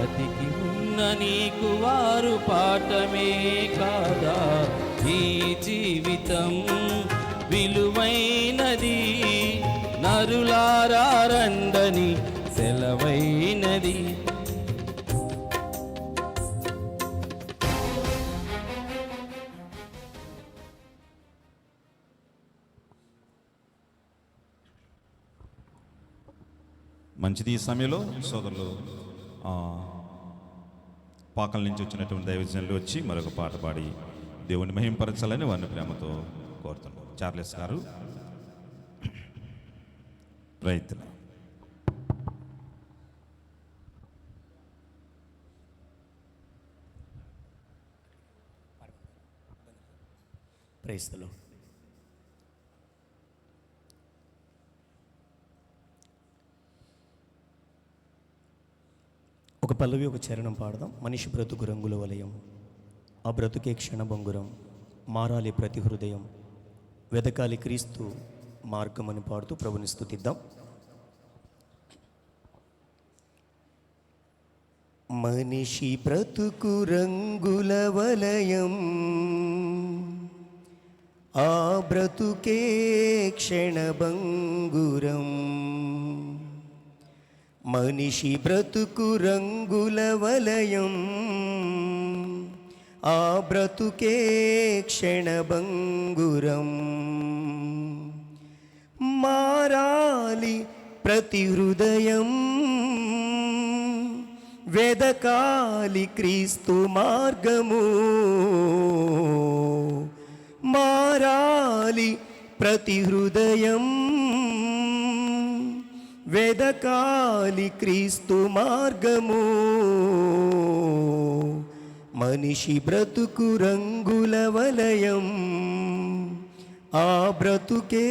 బ్రతికి ఉన్న నీకు వారు పాఠమే కాదా? ఈ జీవితం విలువైనది, నరులారా రండని సెలవైనది. మంచిది. ఈ సమయంలో సోదరులు పాకల నుంచి వచ్చినటువంటి దైవజనులు వచ్చి మరొక పాట పాడి దేవుని మహింపరచాలని వారిని ప్రేమతో కోరుతున్నాం. చార్లెస్ గారు రైతులు. Praise the lord. ఒక పల్లవి ఒక చరణం పాడదాం. మనిషి బ్రతుకు రంగుల వలయం, ఆ బ్రతుకే క్షణభంగురం, మారాలి ప్రతి హృదయం, వెదకాలి క్రీస్తు మార్గం అని పాడుతూ ప్రభుని స్తుతిద్దాం. మనిషి బ్రతుకు రంగుల వలయం, ఆ బ్రతుకే క్షణభంగురం. మనిషి బ్రతుకు రంగుల వలయం, ఆ బ్రతుకే క్షణభంగురం. మారాలి ప్రతి హృదయం, వెదకాలి క్రీస్తు మార్గము. మారాలి ప్రతి హృదయం, వెదకాలి క్రీస్తు మార్గము. మనిషి బ్రతుకు రంగుల వలయం, ఆ బ్రతుకే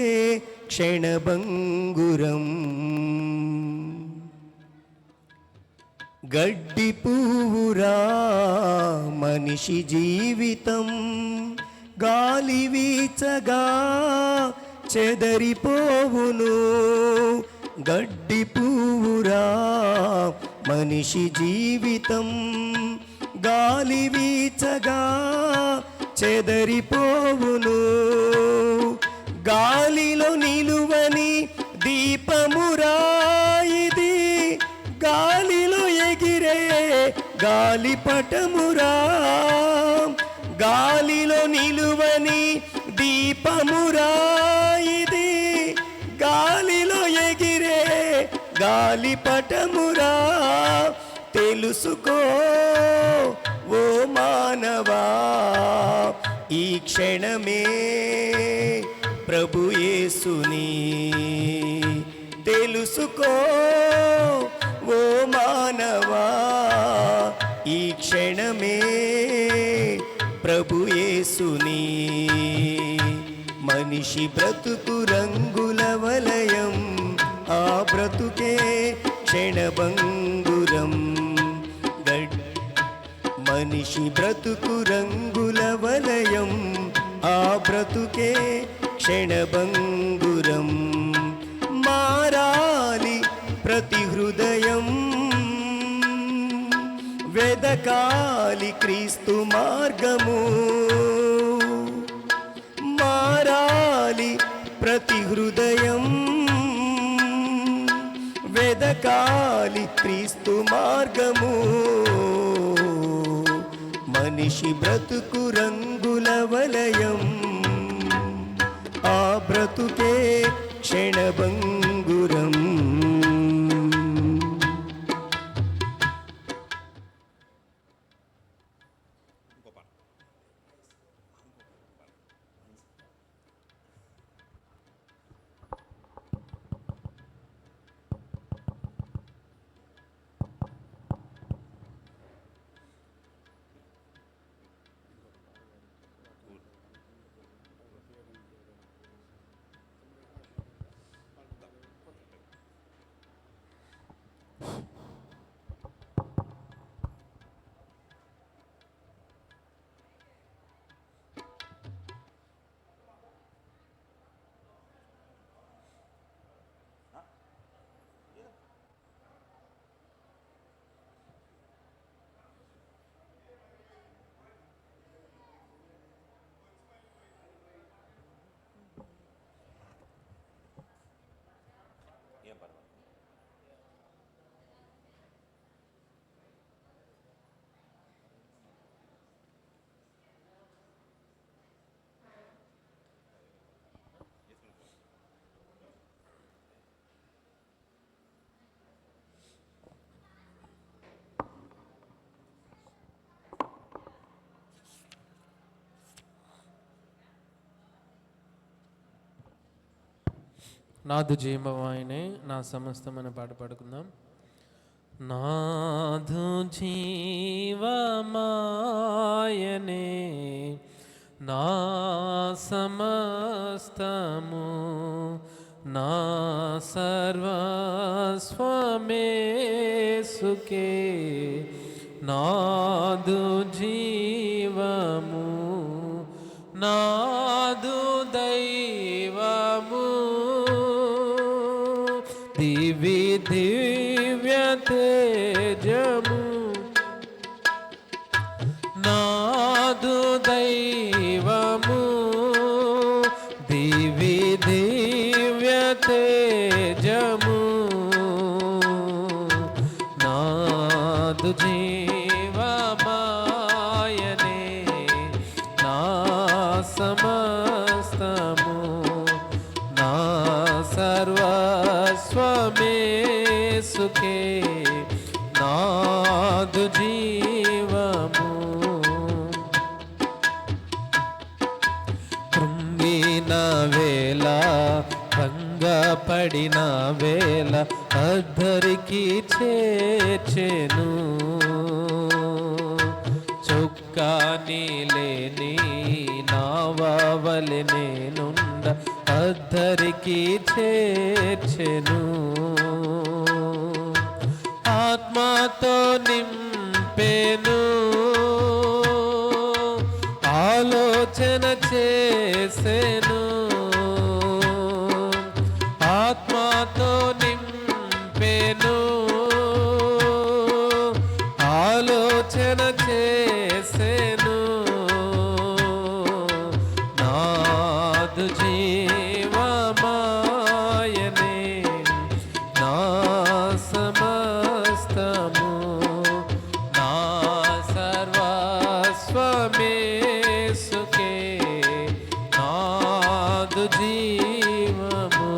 క్షణభంగురం. గడ్డి పువ్వురా మనిషి జీవితం, గాలి వీచగా చెదరిపోవును. గడ్డి పువ్వురా మనిషి జీవితం, గాలి వీచగా చెదరిపోవును. గాలిలో నిలువని దీపమురా ఇది, గాలిలో ఎగిరే గాలిపటమురా. గాలిలో నిలువని దీపమురా ఇది, గాలిలో ఎగిరే గాలిపటమురా. తెలుసుకో ఓ మానవా, ఈ క్షణమే ప్రభు యేసుని. తెలుసుకో ఓ మానవా, ఈ క్షణమే ప్రభు యేసుని. మనిషి బ్రతుకు రంగుల వలయం, ఆ బ్రతుకే క్షణభంగురం. మనిషి బ్రతుకు రంగుల వలయం, ఆ బ్రతుకే క్షణభంగురం. మారాలి ప్రతి హృదయం, వెదకాలి క్రీస్తు మార్గము. మారాలి ప్రతి హృదయం, వెదకాలి క్రీస్తు మార్గము. మనిషి బ్రతుకు రంగుల వలయం, ఆ బ్రతుకే క్షణభంగురం. నాదు జీవమాయనే నా సమస్తం అనే పాట పాడుకుందాం. నాదు జీవమాయనే నా సమస్తము నా సర్వస్వమేసుకే నాదు జీవము నాదు దైవము దివి దివ్య తేజము నాదు దైవము దివి దివ్య తేజము నాదు జీవమాయనే నా సమస్తము నా సర్వస్వమేసుకే నాదు జీవము కృంగిన వేళ భంగపడిన వేళ అద్దరికి చేర్చెను చొక్కాని లేని నావలె నేనుండ అద్దరికి చేర్చెను ఆత్మతో నింపెను ఆలోచన చేసెను ఆత్మతో నింపెను ఆలోచన చేసెను నాదు జీవమాయనే నా సమస్తము నా సర్వస్వమేసుకే నాదు జీవము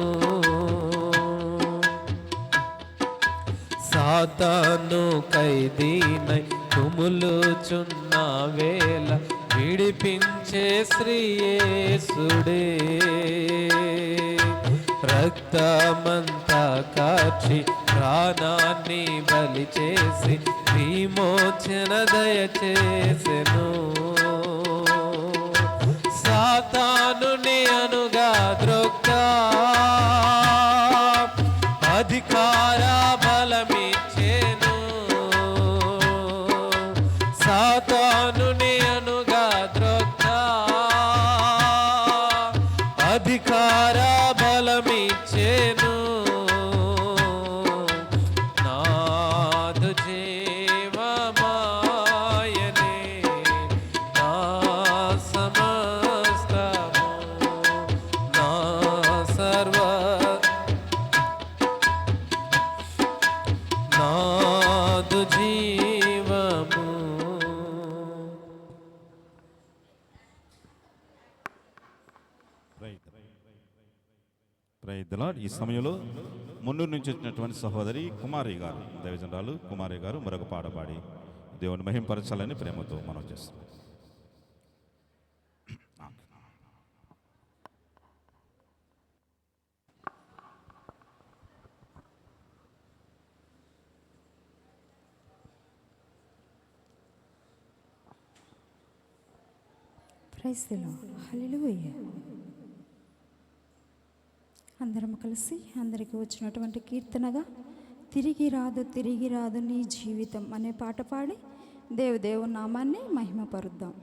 సాతాను ఖైదీనై కుములుచున్న వేళ విడిపించే శ్రీయేసుడే రక్తమంతా కాచి ప్రాణాన్ని బలి చేసి విమోచన దయచేసెను సాతానుని అనుగా ద్రొక్కా అధికార బలమిచ్చెను సాతానుని అనుగా ద్రొక్కా అధికార బలమిచ్చెను నాదు జీవమాయనే నా సమస్తము నా సర్వ నాదు జీవము ప్రైజ్ ది లార్డ్. ఈ సమయంలో మున్నూరు నుంచి వచ్చినటువంటి సహోదరి కుమారి గారు దైవజనరాలు కుమారి గారు మరొక పాట పాడి దేవుని మహింపరచాలని ప్రేమతో మనం చేస్తున్నాం. Praise the Lord. హల్లెలూయా. అందరం కలిసి అందరికీ వచ్చినటువంటి కీర్తనగా తిరిగి రాదు నీ జీవితం అనే పాట పాడి దేవుని నామాన్ని మహిమపరుద్దాం.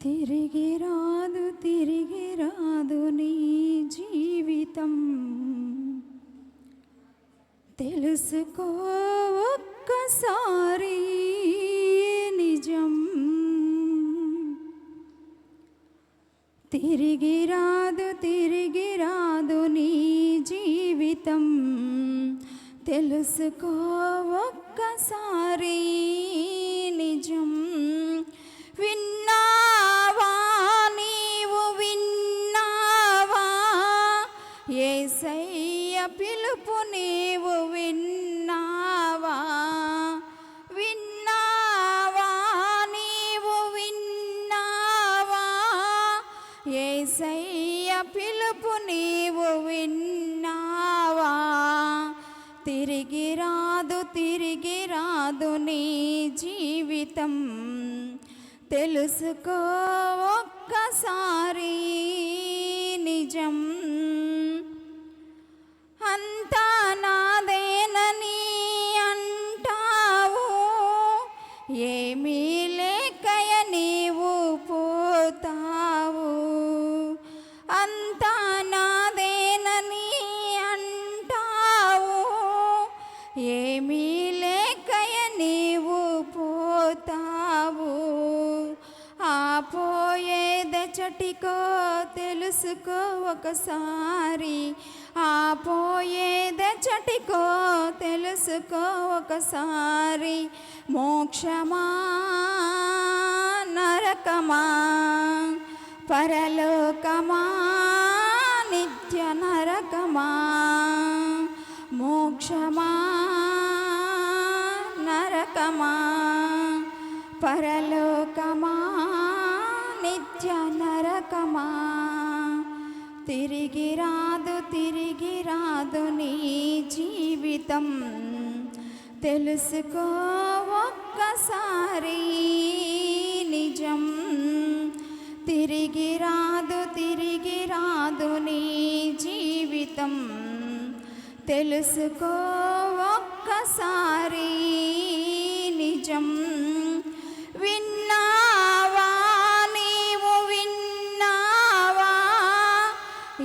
తిరిగి రాదు నీ జీవితం తెలుసుకో ఒక్కసారి నిజం తిరిగి రాదు నీ జీవితం తెలుసుకో ఒక్కసారి నిజం విన్నావా నీవు విన్నావా యేసయ్య పిలుపు నీవు విన్నావా విన్నావా నీవు విన్నావా యేసయ్య తిరిగి రాదు నీ జీవితం. తెలుసుకో ఒక్కసారి నిజం. అంతా నాదేనని అంటావు, ఏమీ లేకయ నీవు పోతావు. అంతా నాదేనని అంటావు, ఏమీ లేకయ నీవు పోతావు. ఆ పోయేదెచటికో తెలుసుకో ఒకసారి. ఆ పోయేదెచటికో తెలుసుకో ఒకసారి. మోక్షమా నరకమా, పరలోకమా నిత్య నరకమా. మోక్షమా నరకమా, పరలోకమా నిత్య నరకమా. తిరిగి రాదు నీ జీవితం. తెలుసుకో ఒక్కసారి నిజం. తిరిగి రాదు నీ జీవితం. తెలుసుకో ఒక్కసారి నిజం. విన్నావా నీవు విన్నావా,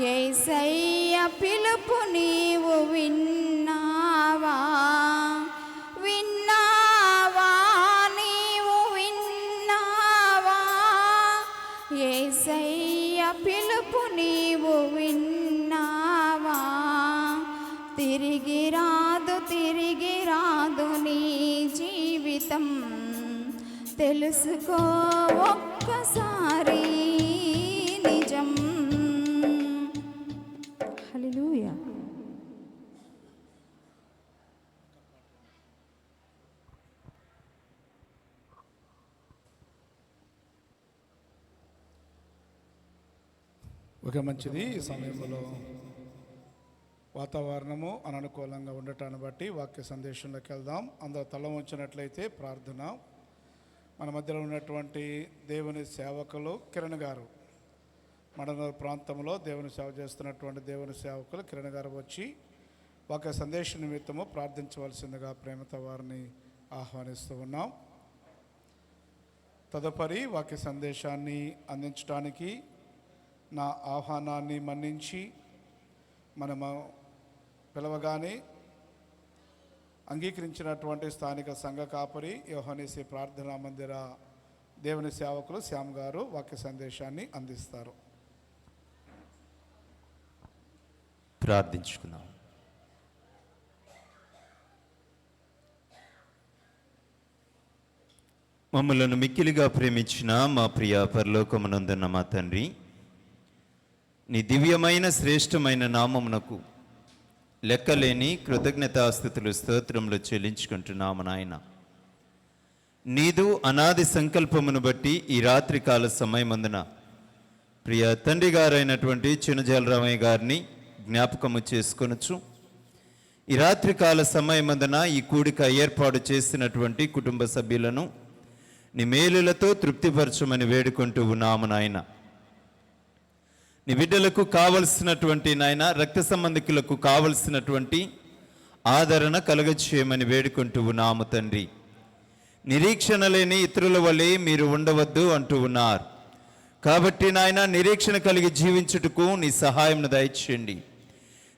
యేసయ్య పిలుపు నీవు విన్నావా. విన్నావా నీవు విన్నావా, యేసయ్య పిలుపు నీవు విన్నావా. తిరిగి రాదు నీ జీవితం. తెలుసుకో ఒక్కసారి నిజం. హల్లెలూయా. ఒక మంచిది. ఈ సమయంలో వాతావరణము అననుకూలంగా ఉండటాన్ని బట్టి వాక్య సందేశంలోకి వెళ్దాం. అందరూ తల ఉంచినట్లయితే ప్రార్థన. మన మధ్యలో ఉన్నటువంటి దేవుని సేవకులు కిరణ్ గారు, మడనూరు ప్రాంతంలో దేవుని సేవ చేస్తున్నటువంటి దేవుని సేవకులు కిరణ్ గారు వచ్చి వాక్య సందేశ నిమిత్తము ప్రార్థించవలసిందిగా ప్రేమతో వారిని ఆహ్వానిస్తూ ఉన్నాం. తదుపరి వాక్య సందేశాన్ని అందించడానికి నా ఆహ్వానాన్ని మన్నించి మనము పిలవగానే అంగీకరించినటువంటి స్థానిక సంఘ కాపరి యోహానేసి ప్రార్థనా మందిర దేవుని సేవకులు శ్యామ్ గారు వాక్య సందేశాన్ని అందిస్తారు. ప్రార్థించుకుందాం. మమ్మలను మిక్కిలిగా ప్రేమించిన మా ప్రియ పరలోకమునందున్న మా తండ్రి, నీ దివ్యమైన శ్రేష్టమైన నామమునకు లెక్కలేని కృతజ్ఞతాస్తుతులు స్తోత్రములు చెల్లించుకుంటున్నాము నాయన. నీదు అనాది సంకల్పమును బట్టి ఈ రాత్రికాల సమయమందున ప్రియ తండ్రి గారైనటువంటి చినజాలరామయ్య గారిని జ్ఞాపకము చేసుకొనొచ్చు. ఈ రాత్రికాల సమయమందున ఈ కూడిక ఏర్పాటు చేసినటువంటి కుటుంబ సభ్యులను నీ మేలులతో తృప్తిపరచమని వేడుకుంటూ ఉన్నాము నాయన. నీ బిడ్డలకు కావలసినటువంటి నాయన రక్త సంబంధికులకు కావలసినటువంటి ఆదరణ కలగచేయమని వేడుకుంటూ ఉన్నాము తండ్రి. నిరీక్షణ లేని ఇతరుల వలె మీరు ఉండవద్దు అంటూ ఉన్నారు. కాబట్టి నాయన నిరీక్షణ కలిగి జీవించుటకు నీ సహాయంను దయచేయండి.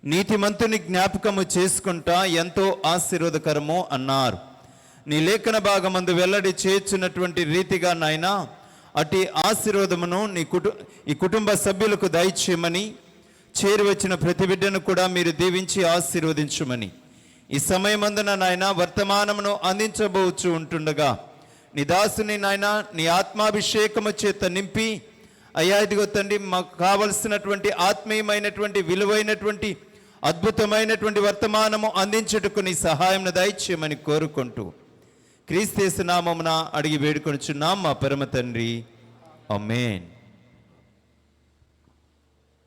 నీతిమంతుని జ్ఞాపకము చేసుకుంటా ఎంతో ఆశీర్వాదకరమో అన్నారు. నీ లేఖన భాగమందు వెల్లడి చేర్చున్నటువంటి రీతిగా నాయన అటు ఆశీర్వాదమును ఈ కుటుంబ సభ్యులకు దయచేయమని, చేరువచ్చిన ప్రతి బిడ్డను కూడా మీరు దీవించి ఆశీర్వదించమని, ఈ సమయమందున నాయన వర్తమానమును అందించబోచు ఉంటుండగా నీ దాసుని నాయన నీ ఆత్మాభిషేకము చేత నింపి, అయ్యా ఇదిగో తండ్రి మాకు కావలసినటువంటి ఆత్మీయమైనటువంటి విలువైనటువంటి అద్భుతమైనటువంటి వర్తమానము అందించుటకు నీ సహాయంను దయచేయమని కోరుకుంటూ క్రీస్తు నామమున అడిగి వేడుకొనుచున్నాం మా పరమ తండ్రి, ఆమేన్.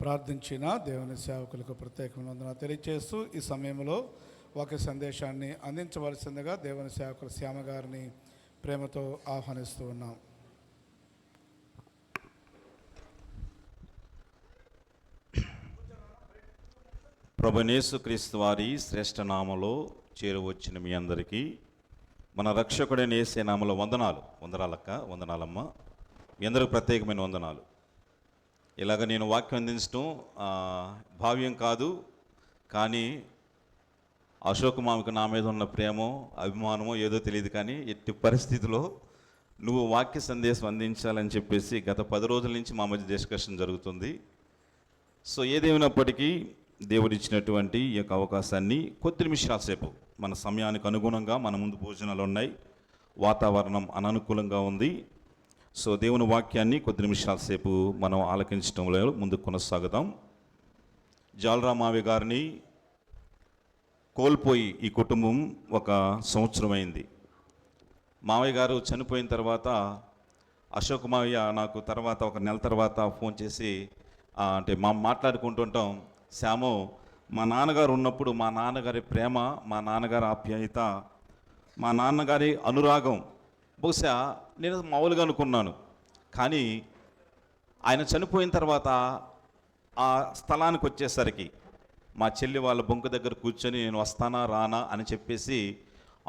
ప్రార్థించిన దేవుని సేవకులకు ప్రత్యేకమైన వందనాలు తెలియజేస్తూ ఈ సమయంలో వాక్య సందేశాన్ని అందించవలసిందిగా దేవుని సేవకులు శ్యామ గారిని ప్రేమతో ఆహ్వానిస్తూ ఉన్నాం. ప్రభునేసు క్రీస్తు వారి శ్రేష్ఠ నామలో చేరువచ్చిన మీ అందరికీ మన రక్షకుడైన యేసే నామలో వందనాలక్క, వందనాలమ్మ. మీ అందరికి ప్రత్యేకమైన వందనాలు. ఇలాగ నేను వాక్యం అందించడం భావ్యం కాదు, కానీ అశోక్ మామకు నా మీద ఉన్న ప్రేమో అభిమానమో ఏదో తెలియదు, కానీ ఎట్టి పరిస్థితిలో నువ్వు వాక్య సందేశం అందించాలని చెప్పేసి గత 10 రోజుల నుంచి మా మధ్య డిస్కషన్ జరుగుతుంది. సో ఏదేమైనప్పటికీ దేవుడిచ్చినటువంటి ఈ యొక్క అవకాశాన్ని కొద్ది నిమిషాల సేపు మన సమయానికి అనుగుణంగా మన ముందు భోజనాలు ఉన్నాయి, వాతావరణం అననుకూలంగా ఉంది. సో దేవుని వాక్యాన్ని కొద్ది నిమిషాల సేపు మనం ఆలకించడంలో ముందుకు కొనసాగుదాం. జాలరామావి గారిని కోల్పోయి ఈ కుటుంబం 1 సంవత్సరం అయింది. మావయ్య గారు చనిపోయిన తర్వాత అశోక్ మావయ్య నాకు తర్వాత 1 నెల తర్వాత ఫోన్ చేసి అంటే మాట్లాడుకుంటుంటాం, శ్యాము మా నాన్నగారు ఉన్నప్పుడు మా నాన్నగారి ప్రేమ, మా నాన్నగారి ఆప్యాయత, మా నాన్నగారి అనురాగం బహుశా నేను మామూలుగా అనుకున్నాను, కానీ ఆయన చనిపోయిన తర్వాత ఆ స్థలానికి వచ్చేసరికి మా చెల్లి వాళ్ళ బొంకు దగ్గర కూర్చొని నేను వస్తానా రానా అని చెప్పేసి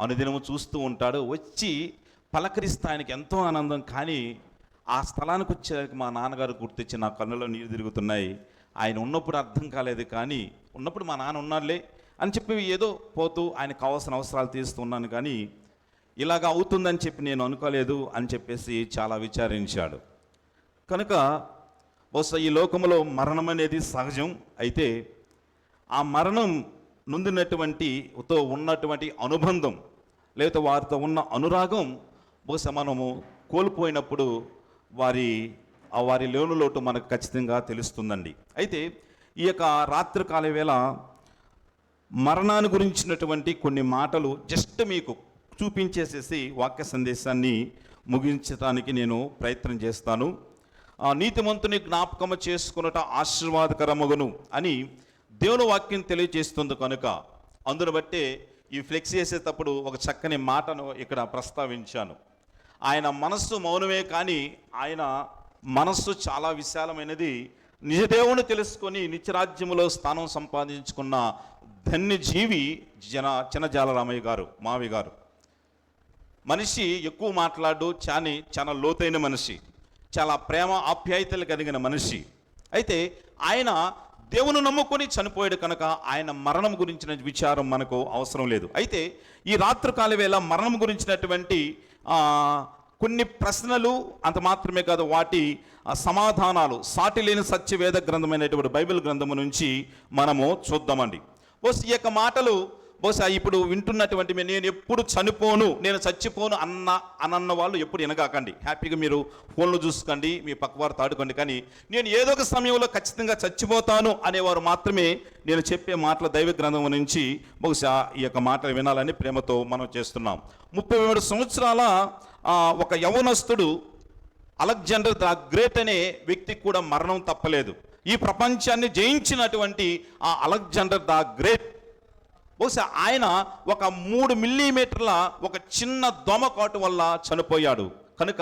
అనుదినము చూస్తూ ఉంటాడు. వచ్చి పలకరిస్తే ఆయనకి ఎంతో ఆనందం, కానీ ఆ స్థలానికి వచ్చేసరికి మా నాన్నగారు గుర్తొచ్చి నా కళ్ళలో నీరు తిరుగుతున్నాయి. ఆయన ఉన్నప్పుడు అర్థం కాలేదు, కానీ ఉన్నప్పుడు మా నాన్న ఉన్నాడులే అని చెప్పి ఏదో పోతూ ఆయనకు కావాల్సిన అవసరాలు తీస్తున్నాను, కానీ ఇలాగ అవుతుందని చెప్పి నేను అనుకోలేదు అని చెప్పేసి చాలా విచారించాడు. కనుక బహుశా ఈ లోకంలో మరణం అనేది సహజం. అయితే ఆ మరణం నొందినటువంటితో ఉన్నటువంటి అనుబంధం లేకపోతే వారితో ఉన్న అనురాగం బహుశా మనము కోల్పోయినప్పుడు వారి లోటు మనకు ఖచ్చితంగా తెలుస్తుందండి. అయితే ఈ యొక్క రాత్రికాల వేళ మరణాన్ని గురించినటువంటి కొన్ని మాటలు జస్ట్ మీకు చూపించేసేసి వాక్య సందేశాన్ని ముగించడానికి నేను ప్రయత్నం చేస్తాను. నీతిమంతుని జ్ఞాపకము చేసుకున్నట ఆశీర్వాదకరమగును అని దేవుని వాక్యం తెలియజేస్తుంది. కనుక అందును బట్టే ఈ ఫ్లెక్స్ చేసేటప్పుడు ఒక చక్కని మాటను ఇక్కడ ప్రస్తావించాను. ఆయన మనస్సు మౌనమే, కానీ ఆయన మనస్సు చాలా విశాలమైనది. నిజదేవుని తెలుసుకొని నిత్యరాజ్యములో స్థానం సంపాదించుకున్న ధన్యజీవి చిన్న జాలరామయ్య గారు, మావి గారు. మనిషి ఎక్కువ మాట్లాడు, చాలా లోతైన మనిషి, చాలా ప్రేమ ఆప్యాయతలు కలిగిన మనిషి. అయితే ఆయన దేవుని నమ్ముకొని చనిపోయాడు కనుక ఆయన మరణం గురించిన విచారం మనకు అవసరం లేదు. అయితే ఈ రాత్రికాల వేళ మరణం గురించినటువంటి కొన్ని ప్రశ్నలు అంత మాత్రమే కాదు, వాటి సమాధానాలు సాటి లేని సత్యవేద గ్రంథమైనటువంటి బైబిల్ గ్రంథము నుంచి మనము చూద్దామండి. బహుశా ఈ యొక్క మాటలు బహుశా ఇప్పుడు వింటున్నటువంటి నేను ఎప్పుడు చనిపోను, నేను చచ్చిపోను అన్న వాళ్ళు ఎప్పుడు వినగాకండి. హ్యాపీగా మీరు ఫోన్లో చూసుకోండి, మీ పక్కవారితో ఆడుకోండి. కానీ నేను ఏదో ఒక సమయంలో ఖచ్చితంగా చచ్చిపోతాను అనేవారు మాత్రమే నేను చెప్పే మాటల దైవ గ్రంథం నుంచి బహుశా ఈ యొక్క మాటలు వినాలని ప్రేమతో మనం చేస్తున్నాం. 37 సంవత్సరాల ఒక యవనస్తుడు అలెగ్జాండర్ ద గ్రేట్ అనే వ్యక్తికి కూడా మరణం తప్పలేదు. ఈ ప్రపంచాన్ని జయించినటువంటి ఆ అలెగ్జాండర్ ద గ్రేట్ బహుశా ఆయన ఒక 3 మిల్లీమీటర్ల ఒక చిన్న దోమకాటు వల్ల చనిపోయాడు. కనుక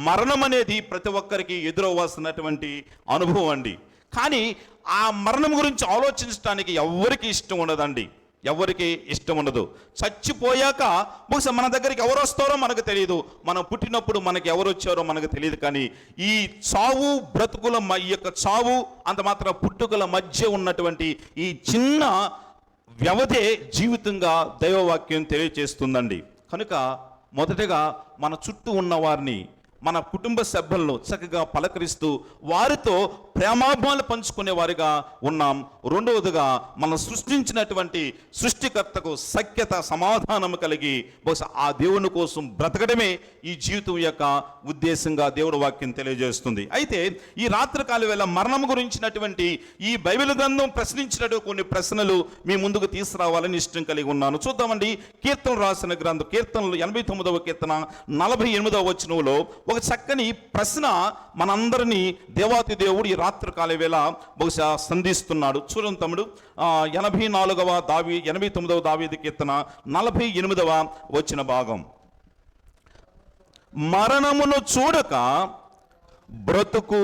మరణం అనేది ప్రతి ఒక్కరికి ఎదురవ్వాల్సినటువంటి అనుభవం అండి. కానీ ఆ మరణం గురించి ఆలోచించడానికి ఎవరికి ఇష్టం ఉండదండి, ఎవరికి ఇష్టం ఉండదు. చచ్చిపోయాక బహుశా మన దగ్గరికి ఎవరు వస్తారో మనకు తెలియదు, మనం పుట్టినప్పుడు మనకి ఎవరు వచ్చారో మనకు తెలియదు. కానీ ఈ చావు బ్రతుకుల ఈ యొక్క చావు అంత మాత్రం పుట్టుకల మధ్య ఉన్నటువంటి ఈ చిన్న వ్యవధే జీవితంగా దైవవాక్యం తెలియజేస్తుందండి. కనుక మొదటగా మన చుట్టూ ఉన్న వారిని, మన కుటుంబ సభ్యులను చక్కగా పలకరిస్తూ వారితో ప్రేమాభావాలు పంచుకునే వారిగా ఉన్నాం. రెండవదిగా మనం సృష్టించినటువంటి సృష్టికర్తకు సఖ్యత సమాధానం కలిగి బహుశా ఆ దేవుని కోసం బ్రతకడమే ఈ జీవితం యొక్క ఉద్దేశంగా దేవుడి వాక్యం తెలియజేస్తుంది. అయితే ఈ రాత్రికాల వేళ మరణం గురించినటువంటి ఈ బైబిల్ గ్రంథం ప్రశ్నించినటువంటి కొన్ని ప్రశ్నలు మీ ముందుకు తీసుకురావాలని ఇష్టం కలిగి ఉన్నాను. చూద్దామండి. కీర్తనలు రాసిన గ్రంథం, కీర్తనలు 89వ కీర్తన 48వ వచనంలో ఒక చక్కని ప్రశ్న మనందరినీ దేవాతి దేవుడు ఈ రాత్రికాల వేళ బహుశా సంధిస్తున్నాడు. చూడండి తమ్ముడు, 89వ దావీదు కీర్తన 48వ వచ్చిన భాగం. మరణమును చూడక బ్రతుకు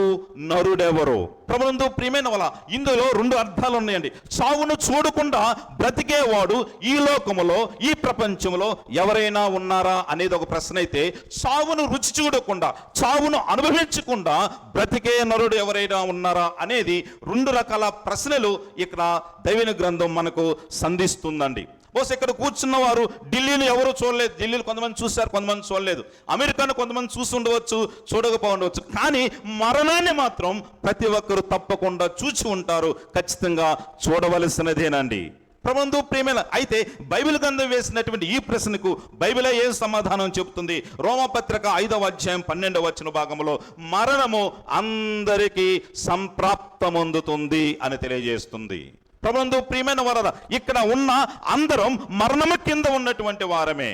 నరుడెవరో. ప్రభునందు ప్రియమైన వాళ్ళ, ఇందులో 2 అర్థాలు ఉన్నాయండి. చావును చూడకుండా బ్రతికేవాడు ఈ లోకములో, ఈ ప్రపంచంలో ఎవరైనా ఉన్నారా అనేది ఒక ప్రశ్న అయితే, చావును రుచి చూడకుండా, చావును అనుభవించకుండా బ్రతికే నరుడు ఎవరైనా ఉన్నారా అనేది 2 రకాల ప్రశ్నలు ఇక్కడ దైవ గ్రంథం మనకు సంధిస్తుందండి. బహుశా ఇక్కడ కూర్చున్న వారు ఢిల్లీని ఎవరు చూడలేదు. ఢిల్లీలో కొంతమంది చూశారు, కొంతమంది చూడలేదు. అమెరికాను కొంతమంది చూసి ఉండవచ్చు, చూడకపోవచ్చు. కానీ మరణాన్ని మాత్రం ప్రతి ఒక్కరు తప్పకుండా చూసి ఉంటారు, ఖచ్చితంగా చూడవలసినదేనండి. ప్రభునందు ప్రియమైన, అయితే బైబిల్ గ్రంథం వేసినటువంటి ఈ ప్రశ్నకు బైబిలే ఏం సమాధానం చెబుతుంది? రోమపత్రిక 5వ అధ్యాయం 12వ వచన భాగంలో మరణము అందరికీ సంప్రాప్తమొందుతుంది అని తెలియజేస్తుంది. ప్రభునందు ప్రియమైన వారరా, ఇక్కడ ఉన్న అందరం మరణము కింద ఉన్నటువంటి వారమే.